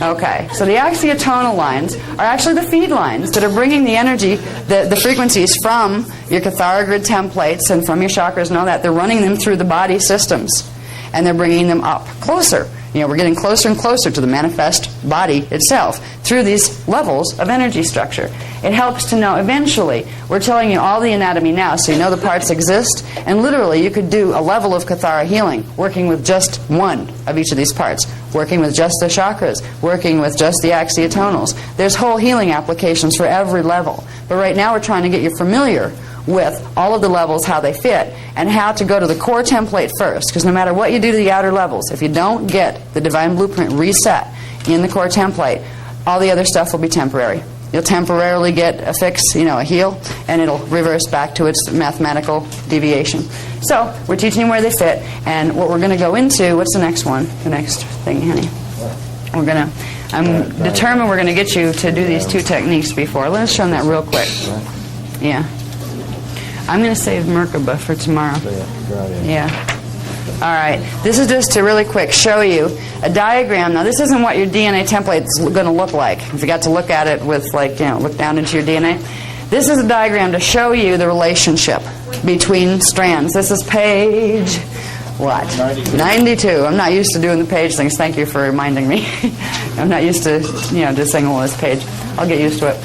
Okay, so the axiotonal lines are actually the feed lines that are bringing the energy, the frequencies from your Kathara grid templates and from your chakras and all that. They're running them through the body systems, and they're bringing them up closer. You know, we're getting closer and closer to the manifest body itself through these levels of energy structure. It helps to know, eventually, we're telling you all the anatomy now, so you know the parts exist, and literally you could do a level of Kathara healing, working with just one of each of these parts, working with just the chakras, working with just the axiotonals. There's whole healing applications for every level. But right now we're trying to get you familiar with all of the levels, how they fit, and how to go to the core template first. Because no matter what you do to the outer levels, if you don't get the divine blueprint reset in the core template, all the other stuff will be temporary. You'll temporarily get a fix, a heal, and it'll reverse back to its mathematical deviation. So we're teaching where they fit, and what we're going to go into, what's the next one? The next thing, honey? I'm determined we're going to get you to do these two techniques before. Let us show them that real quick. Yeah. I'm going to save Merkaba for tomorrow. Yeah. All right. This is just to really quick show you a diagram. Now, this isn't what your DNA template is going to look like. If you got to look at it with, look down into your DNA. This is a diagram to show you the relationship between strands. This is page, 92. I'm not used to doing the page things. Thank you for reminding me. I'm not used to, just saying, well, this page. I'll get used to it.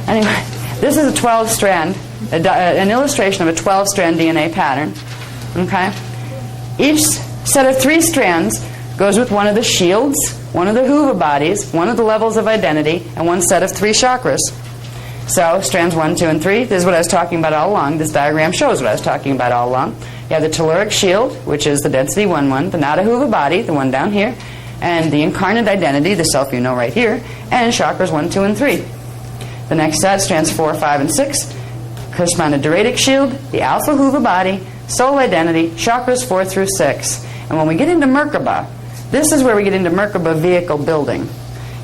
Anyway, this is a 12-strand. An illustration of a 12-strand DNA pattern. Okay? Each set of 3 strands goes with one of the shields, one of the huva bodies, one of the levels of identity, and one set of 3 chakras. So, strands 1, 2, and 3, this is what I was talking about all along. This diagram shows what I was talking about all along. You have the telluric shield, which is the density 1, 1, the nada huva body, the one down here, and the incarnate identity, the self you know right here, and chakras 1, 2, and 3. The next set, strands 4, 5, and 6, correspond to Doradic shield, the alpha huva body, soul identity, chakras 4 through 6. And when we get into Merkaba, this is where we get into Merkaba vehicle building.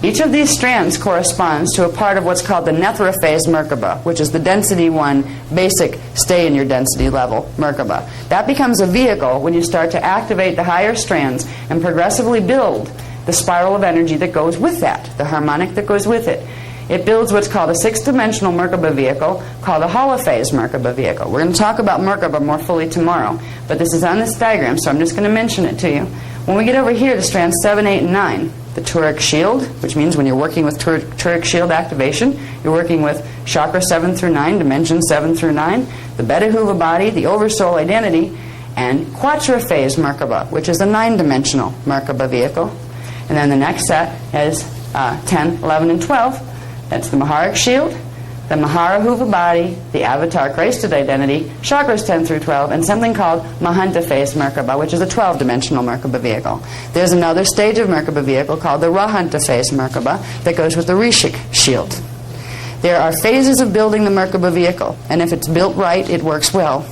Each of these strands corresponds to a part of what's called the Nethra phase Merkaba, which is the density 1, basic, stay in your density level Merkaba. That becomes a vehicle when you start to activate the higher strands and progressively build the spiral of energy that goes with that, the harmonic that goes with it. It builds what's called a 6-dimensional Merkaba vehicle called a holophase Merkaba vehicle. We're going to talk about Merkaba more fully tomorrow, but this is on this diagram, so I'm just going to mention it to you. When we get over here to strands 7, 8, and 9, the Turic shield, which means when you're working with Turic shield activation, you're working with chakra 7 through 9, dimension 7 through 9, the Beta Huva body, the oversoul identity, and quadraphase Merkaba, which is a 9-dimensional Merkaba vehicle. And then the next set is 10, 11, and 12. That's the Maharic shield, the Mahara Huva body, the Avatar Christed identity, chakras 10 through 12, and something called Mahanta phase Merkaba, which is a 12-dimensional Merkaba vehicle. There's another stage of Merkaba vehicle called the Rahanta phase Merkaba that goes with the Rishik shield. There are phases of building the Merkaba vehicle, and if it's built right, it works well.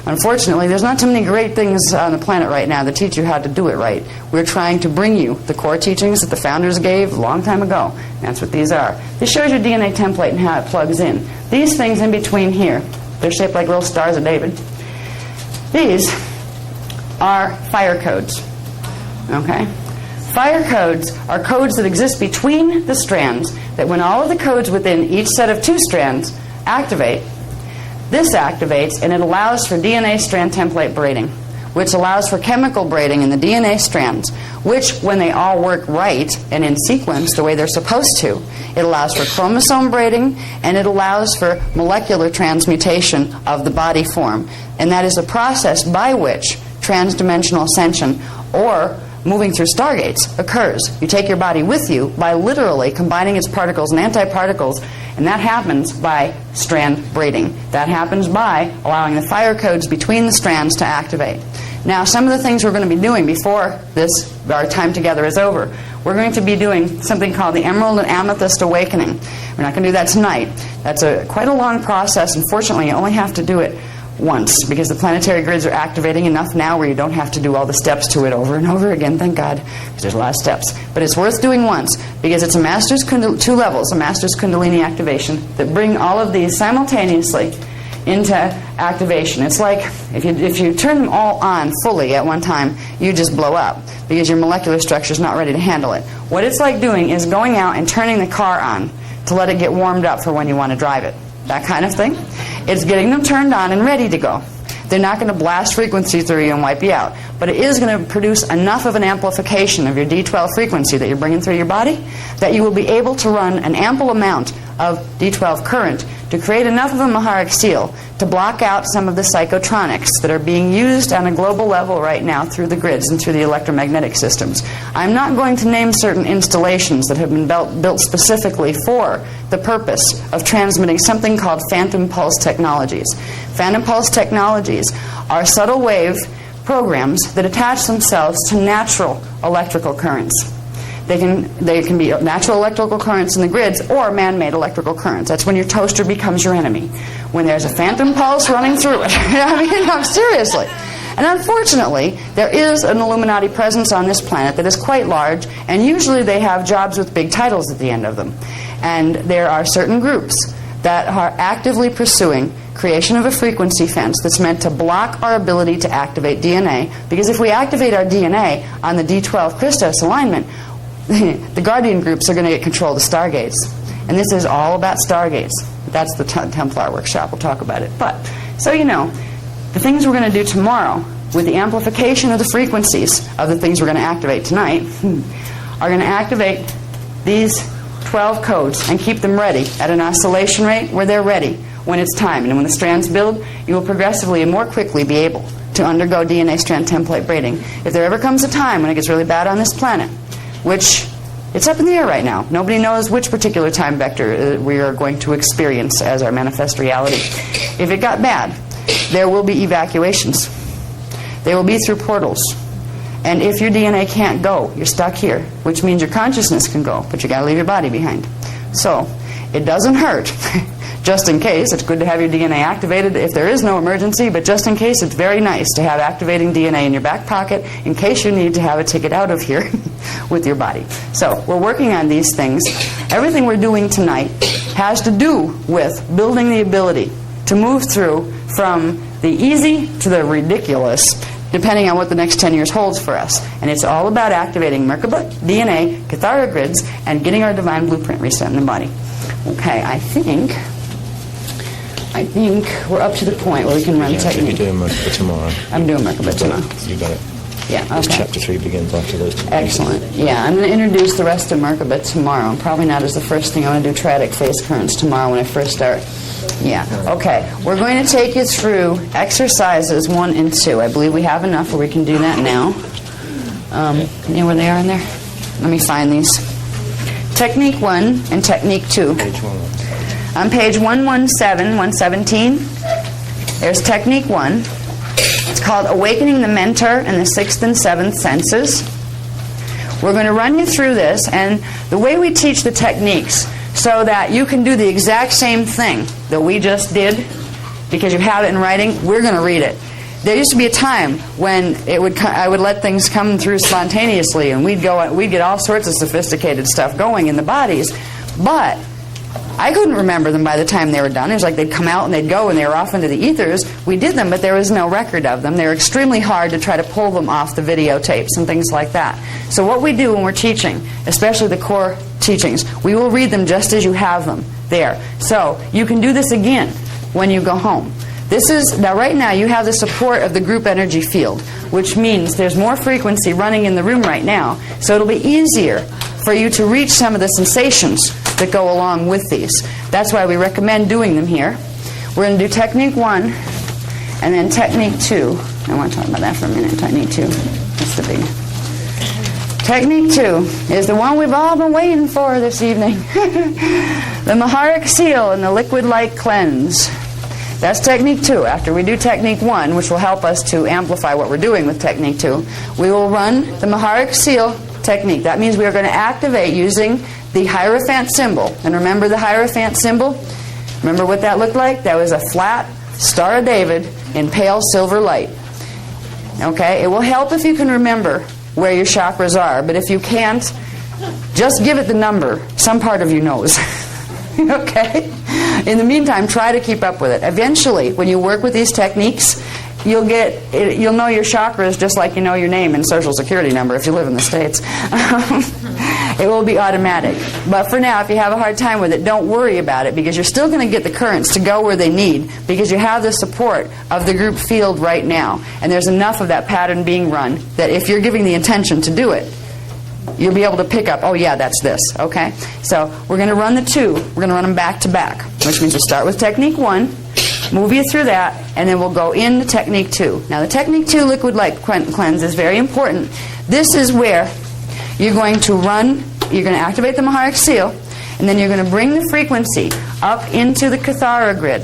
Unfortunately, there's not too many great things on the planet right now that teach you how to do it right. We're trying to bring you the core teachings that the founders gave a long time ago. That's what these are. This shows your DNA template and how it plugs in. These things in between here, they're shaped like little stars of David. These are fire codes. Okay? Fire codes are codes that exist between the strands that when all of the codes within each set of 2 strands activate, this activates and it allows for DNA strand template braiding, which allows for chemical braiding in the DNA strands, which when they all work right and in sequence the way they're supposed to, it allows for chromosome braiding and it allows for molecular transmutation of the body form. And that is a process by which transdimensional ascension or moving through stargates occurs. You take your body with you by literally combining its particles and antiparticles, and that happens by strand braiding. That happens by allowing the fire codes between the strands to activate. Now, some of the things we're going to be doing before our time together is over, we're going to be doing something called the Emerald and Amethyst Awakening. We're not going to do that tonight. That's quite a long process. Unfortunately, you only have to do it once, because the planetary grids are activating enough now where you don't have to do all the steps to it over and over again, thank God, because there's a lot of steps. But it's worth doing once, because it's a master's 2 levels, a master's Kundalini activation that bring all of these simultaneously into activation. It's like if you turn them all on fully at one time, you just blow up, because your molecular structure is not ready to handle it. What it's like doing is going out and turning the car on to let it get warmed up for when you want to drive it. That kind of thing. It's getting them turned on and ready to go. They're not going to blast frequency through you and wipe you out, but it is going to produce enough of an amplification of your D12 frequency that you're bringing through your body that you will be able to run an ample amount of D12 current to create enough of a Maharic seal to block out some of the psychotronics that are being used on a global level right now through the grids and through the electromagnetic systems. I'm not going to name certain installations that have been built specifically for the purpose of transmitting something called phantom pulse technologies. Phantom pulse technologies are subtle wave programs that attach themselves to natural electrical currents. They can be natural electrical currents in the grids or man-made electrical currents. That's when your toaster becomes your enemy. When there's a phantom pulse running through it. I mean, no, seriously. And unfortunately, there is an Illuminati presence on this planet that is quite large, and usually they have jobs with big titles at the end of them. And there are certain groups that are actively pursuing creation of a frequency fence that's meant to block our ability to activate DNA, because if we activate our DNA on the D12 Christos alignment, the Guardian groups are going to get control of the Stargates. And this is all about Stargates. That's the Templar workshop. We'll talk about it. But, so you know, the things we're going to do tomorrow with the amplification of the frequencies of the things we're going to activate tonight are going to activate these 12 codes and keep them ready at an oscillation rate where they're ready when it's time. And when the strands build, you will progressively and more quickly be able to undergo DNA strand template braiding. If there ever comes a time when it gets really bad on this planet, which it's up in the air right now. Nobody knows which particular time vector we are going to experience as our manifest reality. If it got bad, there will be evacuations. They will be through portals. And if your DNA can't go, you're stuck here, which means your consciousness can go, but you got to leave your body behind. So, it doesn't hurt. Just in case, it's good to have your DNA activated if there is no emergency, but just in case, it's very nice to have activating DNA in your back pocket in case you need to have a ticket out of here with your body. So, we're working on these things. Everything we're doing tonight has to do with building the ability to move through from the easy to the ridiculous, depending on what the next 10 years holds for us. And it's all about activating Merkaba, DNA, Kathara grids, and getting our divine blueprint reset in the body. Okay, I think we're up to the point where we can run technique. You're doing Merkaba tomorrow. I'm doing Merkaba tomorrow. You got it. Yeah, okay. Chapter 3 begins after those two. Excellent. Yeah, I'm going to introduce the rest of Merkaba tomorrow. Probably not as the first thing. I'm going to do triadic phase currents tomorrow when I first start. Yeah, okay. We're going to take you through exercises 1 and 2. I believe we have enough where we can do that now. You know where they are in there? Let me find these. Technique 1 and Technique 2. Page 1. On page 117, 117, there's Technique 1. It's called Awakening the Mentor and the 6th and 7th Senses. We're going to run you through this, and the way we teach the techniques so that you can do the exact same thing that we just did, because you have it in writing, we're going to read it. there used to be a time when I would let things come through spontaneously, and we'd get all sorts of sophisticated stuff going in the bodies, but I couldn't remember them by the time they were done. It was like they'd come out and they'd go and they were off into the ethers. We did them, but there was no record of them. They were extremely hard to try to pull them off the videotapes and things like that. So what we do when we're teaching, especially the core teachings, we will read them just as you have them there. So you can do this again when you go home. Now right now you have the support of the group energy field, which means there's more frequency running in the room right now, so it'll be easier for you to reach some of the sensations that go along with these. That's why we recommend doing them here. We're going to do technique 1 and then technique 2. I want to talk about that for a minute. Technique 2. That's the big. Technique 2 is the one we've all been waiting for this evening. The Maharic Seal and the Liquid Light Cleanse. That's technique 2. After we do technique 1, which will help us to amplify what we're doing with technique 2, we will run the Maharic Seal technique. That means we are going to activate using the Hierophant symbol. And remember the Hierophant symbol? Remember what that looked like? That was a flat Star of David in pale silver light. Okay? It will help if you can remember where your chakras are, but if you can't, just give it the number. Some part of you knows. Okay? In the meantime, try to keep up with it. Eventually, when you work with these techniques, you'll know your chakras just like you know your name and social security number if you live in the States. It will be automatic. But for now, if you have a hard time with it, don't worry about it, because you're still going to get the currents to go where they need, because you have the support of the group field right now. And there's enough of that pattern being run that if you're giving the intention to do it, you'll be able to pick up, oh yeah, that's this, okay? So we're going to run the 2. We're going to run them back to back, which means we'll start with technique 1, move you through that, and then we'll go into technique 2. Now the technique 2 liquid light cleanse is very important. This is where you're going to activate the Maharic Seal, and then you're going to bring the frequency up into the Kathara grid.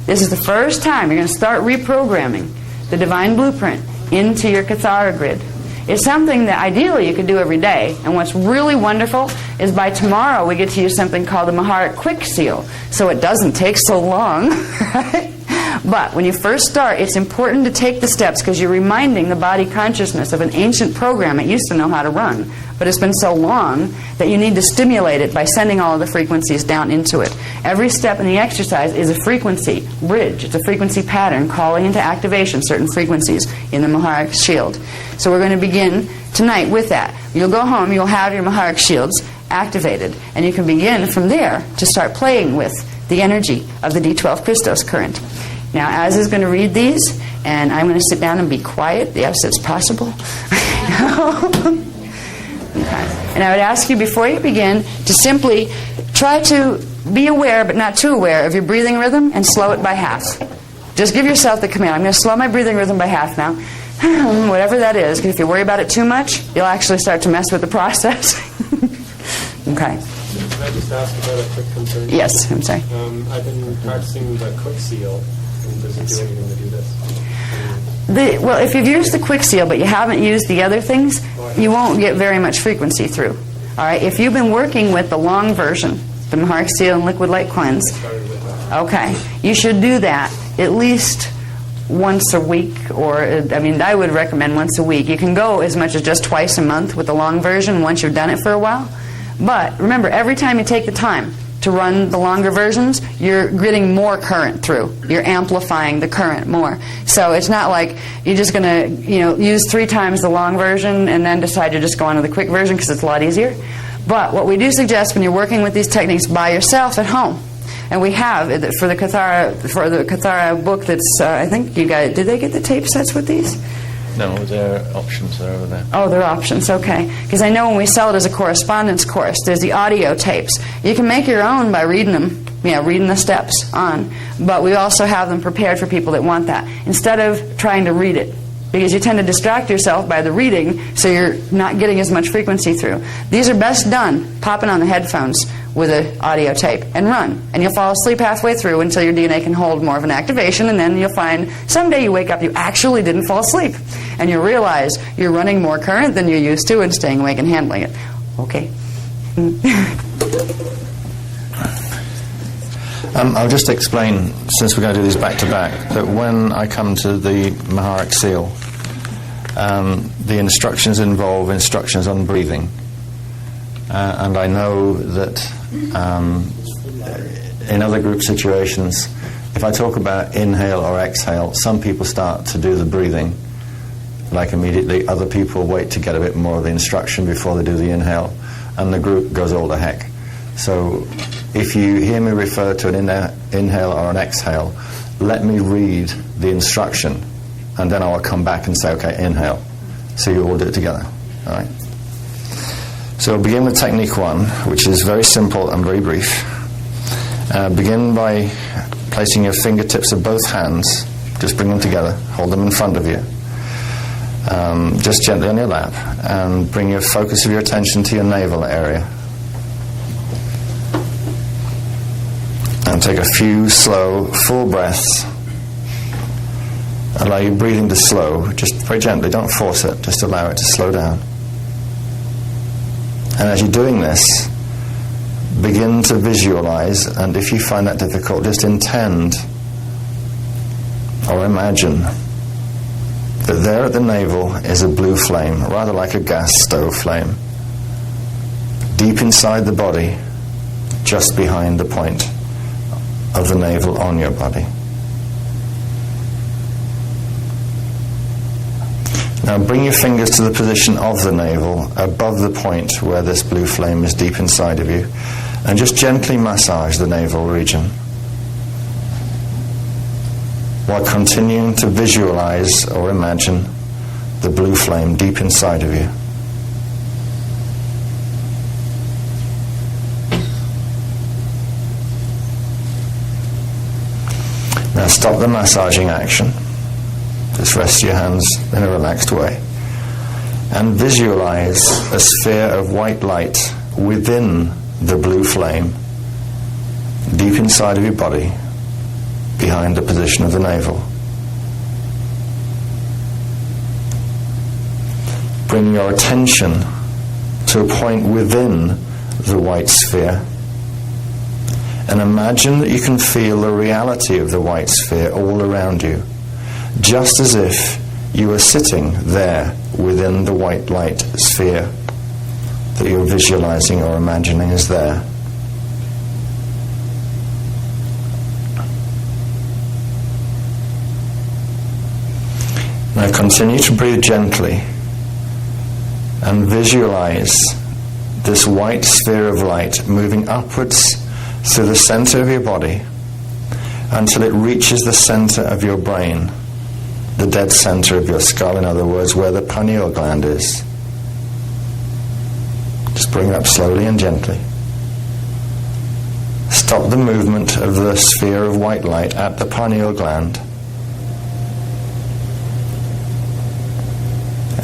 This is the first time you're going to start reprogramming the Divine Blueprint into your Kathara grid. It's something that ideally you could do every day. And what's really wonderful is by tomorrow we get to use something called the Maharic Quick Seal, so it doesn't take so long, right? But when you first start, it's important to take the steps, because you're reminding the body consciousness of an ancient program it used to know how to run. But it's been so long that you need to stimulate it by sending all of the frequencies down into it. Every step in the exercise is a frequency bridge. It's a frequency pattern calling into activation certain frequencies in the Maharic Shield. So we're going to begin tonight with that. You'll go home, you'll have your Maharic Shields activated, and you can begin from there to start playing with the energy of the D12 Christos current. Now, Az is going to read these, and I'm going to sit down and be quiet, yes, it's possible. Okay. And I would ask you before you begin to simply try to be aware, but not too aware, of your breathing rhythm and slow it by half. Just give yourself the command. I'm going to slow my breathing rhythm by half now. Whatever that is, because if you worry about it too much, you'll actually start to mess with the process. Okay. Can I just ask about a quick concern? Yes, I'm sorry. I've been practicing the Quick Seal, and does it do anything to do this? Well, if you've used the Quick Seal but you haven't used the other things, you won't get very much frequency through. All right. If you've been working with the long version, the Maharic Seal and Liquid Light Cleanse, okay, you should do that at least once a week, or I would recommend once a week. You can go as much as just twice a month with the long version once you've done it for a while. But remember, every time you take the time to run the longer versions, you're getting more current through. You're amplifying the current more. So it's not like you're just going to, use 3 times the long version and then decide to just go on to the quick version because it's a lot easier. But what we do suggest when you're working with these techniques by yourself at home, and we have for the Kathara book that's I think you guys, did they get the tape sets with these? No, there are options. They're over there. Oh, there are options, okay. Because I know when we sell it as a correspondence course, there's the audio tapes. You can make your own by reading them, reading the steps on. But we also have them prepared for people that want that, instead of trying to read it. Because you tend to distract yourself by the reading, so you're not getting as much frequency through. These are best done popping on the headphones with an audio tape and run. And you'll fall asleep halfway through until your DNA can hold more of an activation, and then you'll find someday you wake up, you actually didn't fall asleep. And you realize you're running more current than you're used to and staying awake and handling it. Okay. I'll just explain, since we're going to do these back to back, that when I come to the Maharic seal, the instructions involve instructions on breathing. And I know that in other group situations, if I talk about inhale or exhale, some people start to do the breathing like immediately. Other people wait to get a bit more of the instruction before they do the inhale, and the group goes all to heck. So if you hear me refer to an inhale or an exhale, let me read the instruction, and then I'll come back and say, okay, inhale. So you all do it together. All right? So we'll begin with technique 1, which is very simple and very brief. Begin by placing your fingertips of both hands, just bring them together, hold them in front of you, just gently on your lap, and bring your focus of your attention to your navel area. And take a few slow, full breaths. Allow your breathing to slow, just very gently, don't force it, just allow it to slow down. And as you're doing this, begin to visualize, and if you find that difficult, just intend or imagine that there at the navel is a blue flame, rather like a gas stove flame, deep inside the body, just behind the point of the navel on your body. Now bring your fingers to the position of the navel above the point where this blue flame is deep inside of you, and just gently massage the navel region while continuing to visualize or imagine the blue flame deep inside of you. Now stop the massaging action. Just rest your hands in a relaxed way and visualize a sphere of white light within the blue flame, deep inside of your body, behind the position of the navel. Bring your attention to a point within the white sphere and imagine that you can feel the reality of the white sphere all around you, just as if you were sitting there within the white light sphere that you're visualizing or imagining is there. Now continue to breathe gently and visualize this white sphere of light moving upwards through the center of your body until it reaches the center of your brain, the dead center of your skull, in other words, where the pineal gland is. Just bring it up slowly and gently. Stop the movement of the sphere of white light at the pineal gland.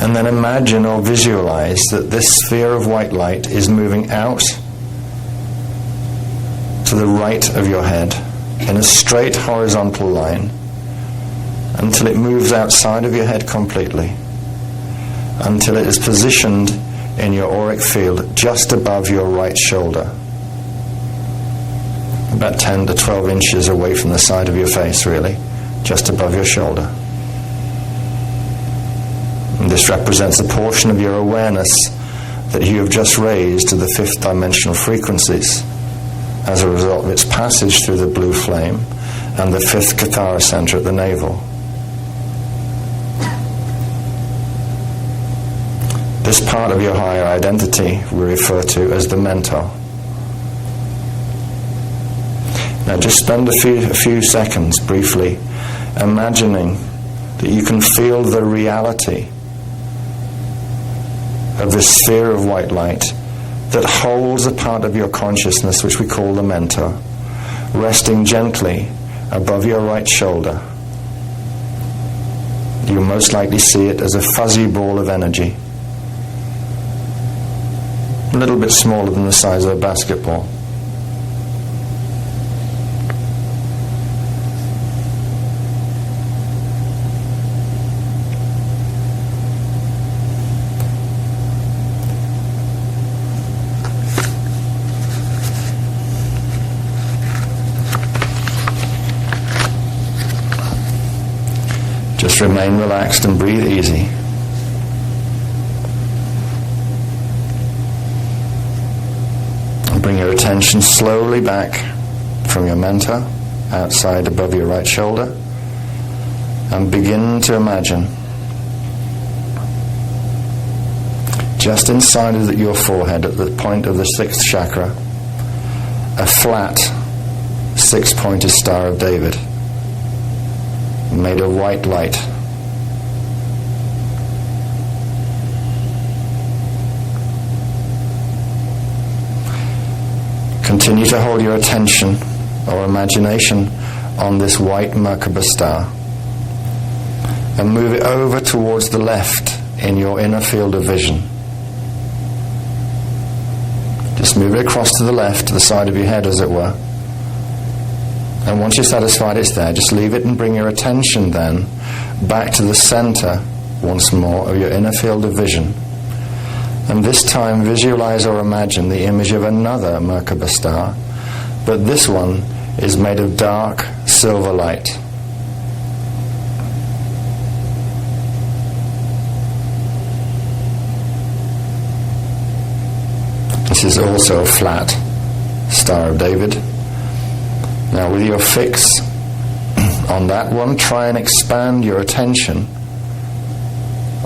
And then imagine or visualize that this sphere of white light is moving out to the right of your head in a straight horizontal line until it moves outside of your head completely, until it is positioned in your auric field just above your right shoulder, about 10 to 12 inches away from the side of your face, really, just above your shoulder. And this represents a portion of your awareness that you have just raised to the fifth dimensional frequencies as a result of its passage through the blue flame and the fifth Kathara center at the navel. This part of your higher identity we refer to as the mentor. Now just spend a few seconds briefly imagining that you can feel the reality of this sphere of white light that holds a part of your consciousness which we call the mentor, resting gently above your right shoulder. You'll most likely see it as a fuzzy ball of energy, a little bit smaller than the size of a basketball. Just remain relaxed and breathe easy. And bring your attention slowly back from your mentor, outside above your right shoulder, and begin to imagine just inside of your forehead, at the point of the 6th chakra, a flat 6-pointed Star of David made of white light. Continue to hold your attention or imagination on this white Merkaba star and move it over towards the left in your inner field of vision. Just move it across to the left, to the side of your head, as it were. And once you're satisfied it's there, just leave it and bring your attention then back to the center once more of your inner field of vision. And this time visualize or imagine the image of another Merkaba star, but this one is made of dark silver light. This is also a flat Star of David. Now with your fix on that one, try and expand your attention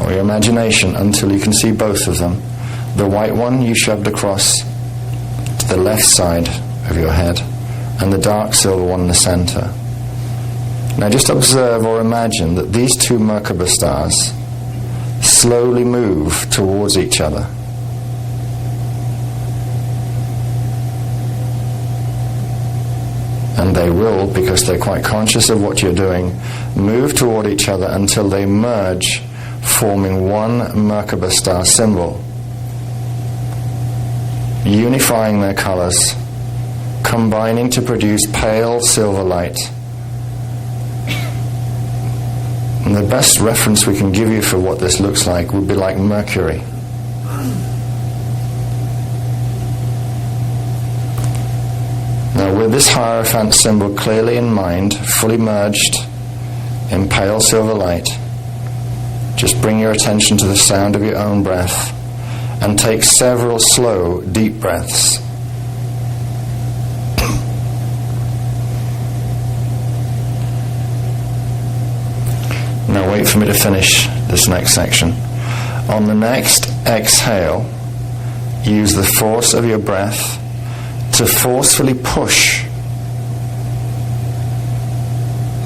or your imagination until you can see both of them. The white one you shoved across to the left side of your head, and the dark silver one in the center. Now just observe or imagine that these two Merkaba stars slowly move towards each other. And they will, because they're quite conscious of what you're doing, move toward each other until they merge, forming one Merkaba star symbol, unifying their colors, combining to produce pale silver light. And the best reference we can give you for what this looks like would be like Mercury. Now with this Hierophant symbol clearly in mind, fully merged in pale silver light, just bring your attention to the sound of your own breath and take several slow, deep breaths. Now wait for me to finish this next section. On the next exhale, use the force of your breath to forcefully push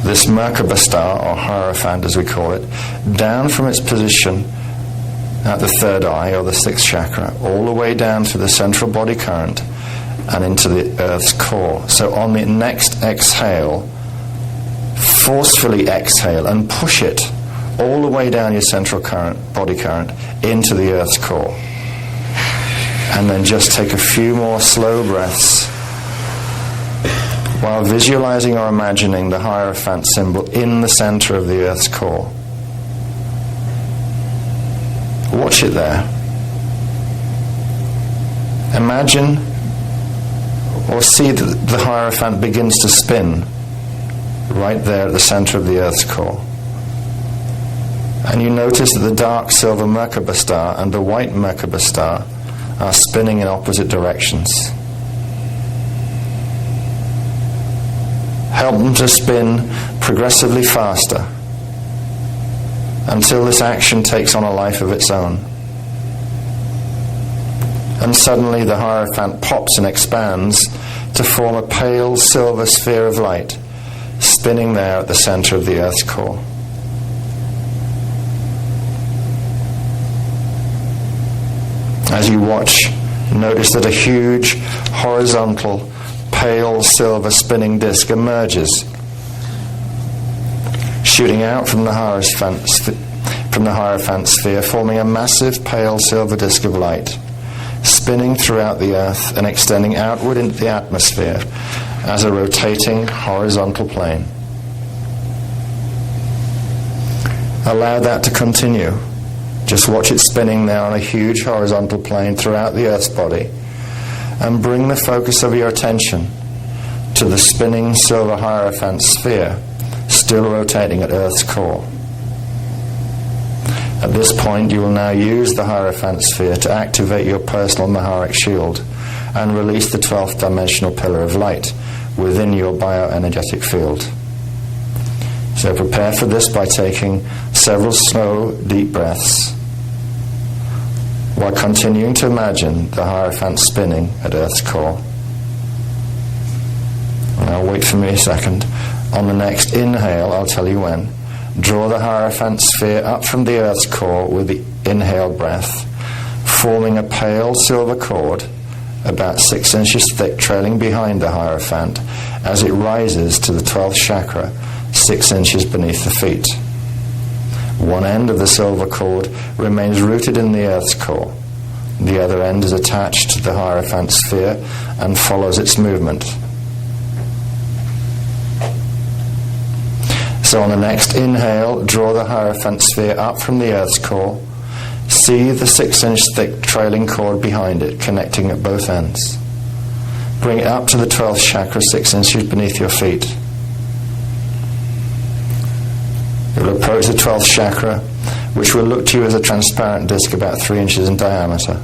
this Merkaba star, or Hierophant as we call it, down from its position at the third eye, or the 6th chakra, all the way down to the central body current and into the Earth's core. So on the next exhale, forcefully exhale and push it all the way down your central body current into the Earth's core. And then just take a few more slow breaths while visualizing or imagining the Hierophant symbol in the center of the Earth's core. Watch it there. Imagine or see that the Hierophant begins to spin right there at the center of the Earth's core. And you notice that the dark silver Merkaba star and the white Merkaba star are spinning in opposite directions. Help them to spin progressively faster until this action takes on a life of its own. And suddenly the Hierophant pops and expands to form a pale silver sphere of light, spinning there at the center of the Earth's core. As you watch, notice that a huge, horizontal, pale silver spinning disc emerges, shooting out from the Hierophant sphere, forming a massive pale silver disc of light, spinning throughout the Earth and extending outward into the atmosphere as a rotating horizontal plane. Allow that to continue. Just watch it spinning now on a huge horizontal plane throughout the Earth's body, and bring the focus of your attention to the spinning silver Hierophant sphere still rotating at Earth's core. At this point, you will now use the Hierophant sphere to activate your personal Maharic shield and release the 12th dimensional pillar of light within your bioenergetic field. So prepare for this by taking several slow, deep breaths while continuing to imagine the Hierophant spinning at Earth's core. Now wait for me a second. On the next inhale, I'll tell you when. Draw the Hierophant sphere up from the Earth's core with the inhaled breath, forming a pale silver cord about 6 inches thick, trailing behind the Hierophant as it rises to the 12th chakra, 6 inches beneath the feet. One end of the silver cord remains rooted in the Earth's core. The other end is attached to the Hierophant sphere and follows its movement. So on the next inhale, draw the Hierophant sphere up from the Earth's core. See the 6-inch thick trailing cord behind it, connecting at both ends. Bring it up to the 12th chakra, 6 inches beneath your feet. It will approach the 12th chakra, which will look to you as a transparent disc about 3 inches in diameter.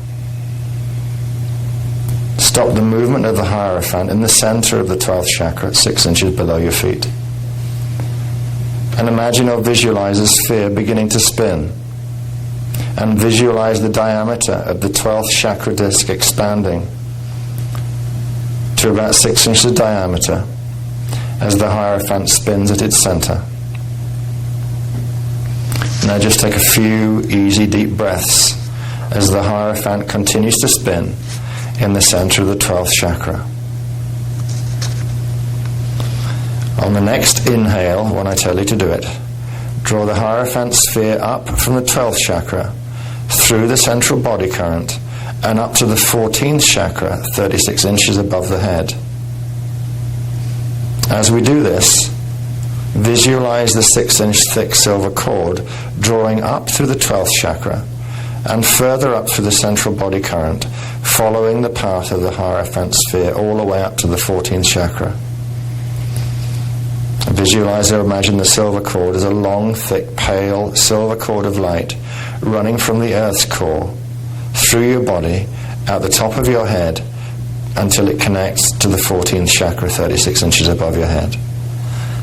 Stop the movement of the Hierophant in the center of the 12th chakra, 6 inches below your feet. And imagine or visualize a sphere beginning to spin. And visualize the diameter of the 12th chakra disc expanding to about 6 inches diameter as the Hierophant spins at its center. Now just take a few easy deep breaths as the Hierophant continues to spin in the center of the 12th chakra. On the next inhale, when I tell you to do it, draw the Hierophant sphere up from the 12th chakra, through the central body current, and up to the 14th chakra, 36 inches above the head. As we do this, visualize the 6-inch thick silver cord drawing up through the 12th chakra and further up through the central body current, following the path of the Hierophant sphere all the way up to the 14th chakra. Visualize or imagine the silver cord as a long, thick, pale silver cord of light running from the Earth's core through your body at the top of your head until it connects to the 14th chakra, 36 inches above your head.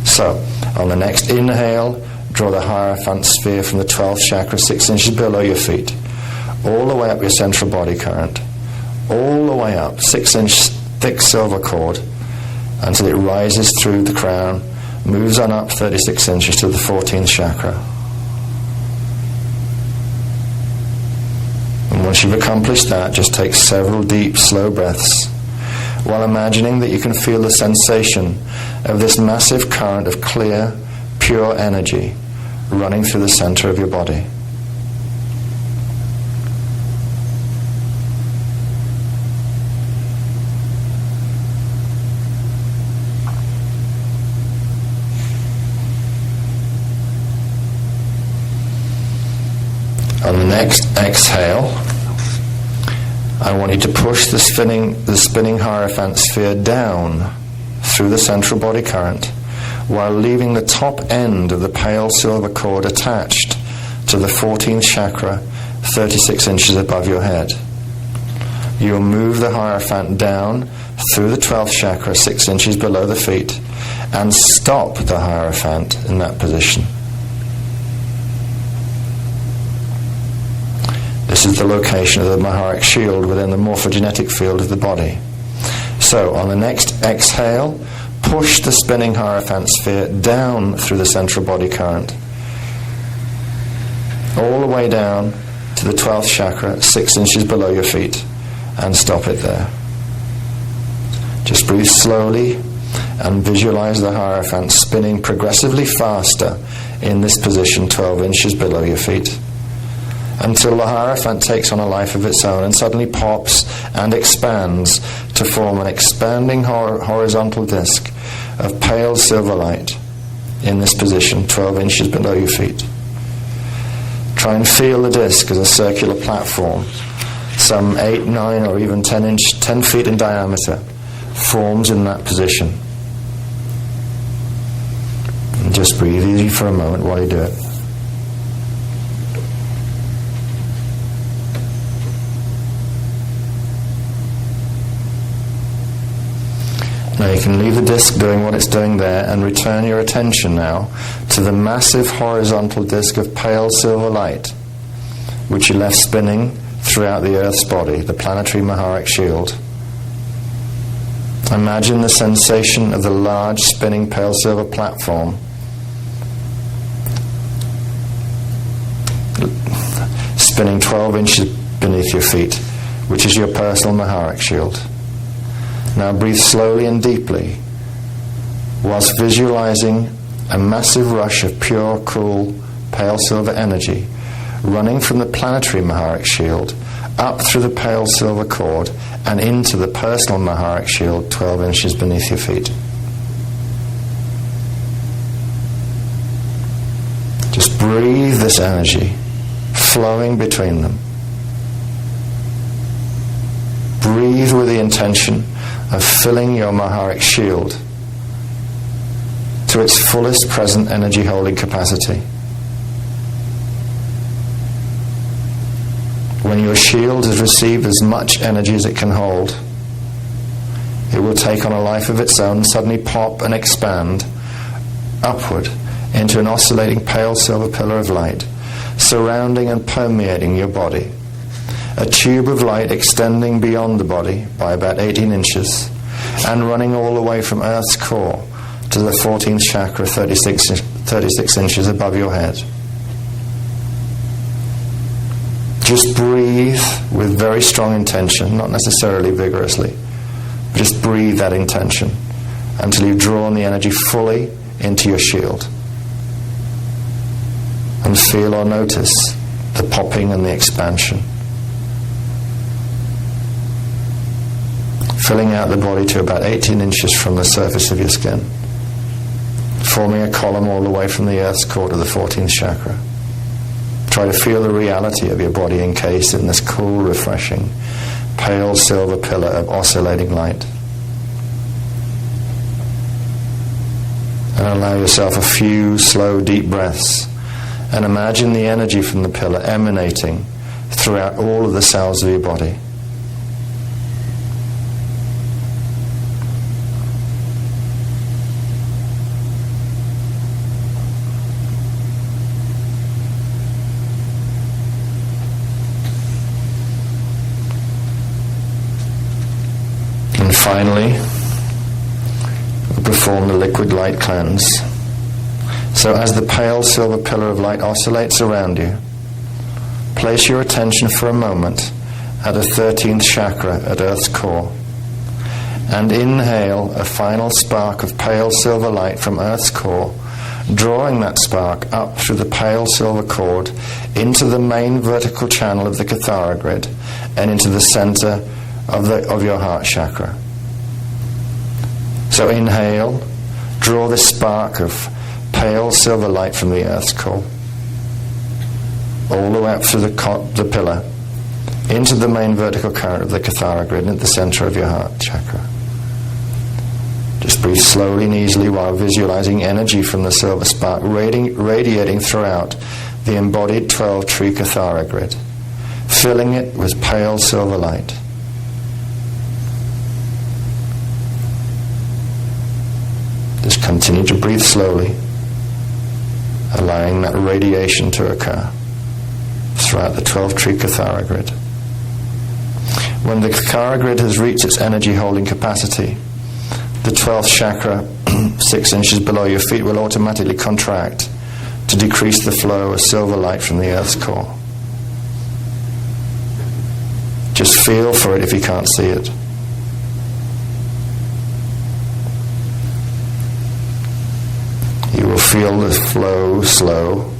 So, on the next inhale, draw the Hierophant sphere from the 12th chakra, 6 inches below your feet, all the way up your central body current, all the way up, 6-inch thick silver cord, until it rises through the crown, moves on up 36 inches to the 14th chakra. And once you've accomplished that, just take several deep, slow breaths while imagining that you can feel the sensation of this massive current of clear, pure energy running through the center of your body. On the next exhale, I want you to push the spinning Hierophant sphere down through the central body current while leaving the top end of the pale silver cord attached to the 14th chakra, 36 inches above your head. You will move the Hierophant down through the 12th chakra, 6 inches below the feet, and stop the Hierophant in that position. This is the location of the Maharic shield within the morphogenetic field of the body. So, on the next exhale, push the spinning Hierophant sphere down through the central body current, all the way down to the 12th chakra, 6 inches below your feet, and stop it there. Just breathe slowly and visualize the Hierophant spinning progressively faster in this position, 12 inches below your feet, until the Hierophant takes on a life of its own and suddenly pops and expands to form an expanding horizontal disc of pale silver light in this position, 12 inches below your feet. Try and feel the disc as a circular platform, some 8, 9 or even 10 feet in diameter, forms in that position. And just breathe easy for a moment while you do it. Now you can leave the disc doing what it's doing there and return your attention now to the massive horizontal disc of pale silver light, which you left spinning throughout the Earth's body, the planetary Maharic shield. Imagine the sensation of the large spinning pale silver platform spinning 12 inches beneath your feet, which is your personal Maharic shield. Now breathe slowly and deeply whilst visualizing a massive rush of pure, cool, pale silver energy running from the planetary Maharic shield up through the pale silver cord and into the personal Maharic shield 12 inches beneath your feet. Just breathe this energy flowing between them. Breathe with the intention of filling your Maharic shield to its fullest present energy holding capacity. When your shield has received as much energy as it can hold, it will take on a life of its own, suddenly pop and expand upward into an oscillating pale silver pillar of light, surrounding and permeating your body. A tube of light extending beyond the body by about 18 inches and running all the way from Earth's core to the 14th chakra, 36 inches above your head. Just breathe with very strong intention, not necessarily vigorously. Just breathe that intention until you've drawn the energy fully into your shield. And feel or notice the popping and the expansion. Filling out the body to about 18 inches from the surface of your skin, forming a column all the way from the Earth's core to the 14th chakra. Try to feel the reality of your body encased in this cool, refreshing, pale silver pillar of oscillating light. And allow yourself a few slow, deep breaths. And imagine the energy from the pillar emanating throughout all of the cells of your body. Finally, we perform the liquid light cleanse. So as the pale silver pillar of light oscillates around you, place your attention for a moment at the 13th chakra at Earth's core and inhale a final spark of pale silver light from Earth's core, drawing that spark up through the pale silver cord into the main vertical channel of the Kathara grid and into the center of your heart chakra. So inhale, draw this spark of pale silver light from the Earth's core, all the way up through the pillar, into the main vertical current of the Kathara grid at the center of your heart chakra. Just breathe slowly and easily while visualizing energy from the silver spark radiating throughout the embodied 12-tree Kathara grid, filling it with pale silver light. Just continue to breathe slowly, allowing that radiation to occur throughout the 12-tree Kathara grid. When the Kathara grid has reached its energy holding capacity, the 12th chakra, 6 inches below your feet, will automatically contract to decrease the flow of silver light from the Earth's core. Just feel for it if you can't see it. You will feel the flow slow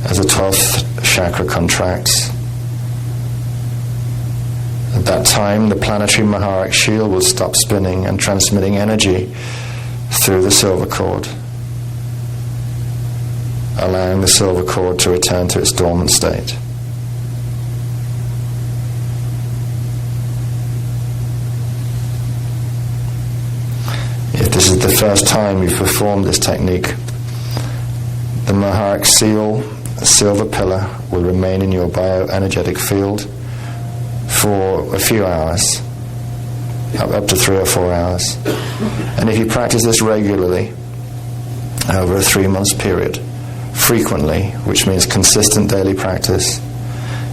as the 12th chakra contracts. At that time, the planetary Maharic shield will stop spinning and transmitting energy through the silver cord, allowing the silver cord to return to its dormant state. If this is the first time you've performed this technique, the Maharic silver pillar will remain in your bioenergetic field for a few hours, up to 3 or 4 hours. And if you practice this regularly over a 3-month period, frequently, which means consistent daily practice,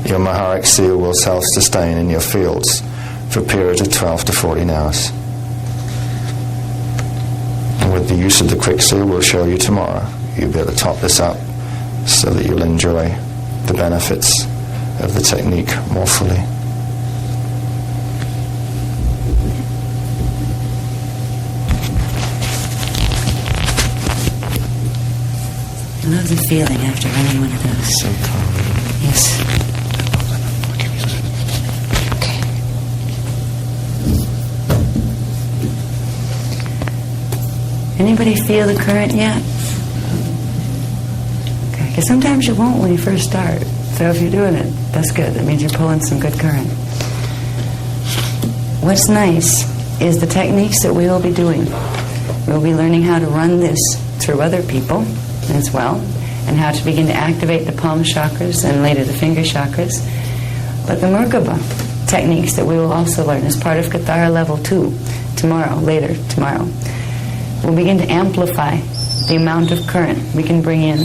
your Maharic seal will self-sustain in your fields for a period of 12 to 14 hours. And with the use of the quick seal, we'll show you tomorrow, you'll be able to top this up so that you'll enjoy the benefits of the technique more fully. I love the feeling after running one of those. So calm. Yes. Okay. Anybody feel the current yet? Okay, because sometimes you won't when you first start. So if you're doing it, that's good. That means you're pulling some good current. What's nice is the techniques that we will be doing. We'll be learning how to run this through other people as well, and how to begin to activate the palm chakras and later the finger chakras. But the Merkaba techniques that we will also learn as part of Kathara Level 2 later tomorrow, will begin to amplify the amount of current we can bring in.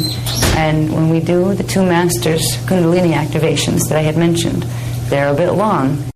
And when we do the 2 masters Kundalini activations that I had mentioned, they're a bit long,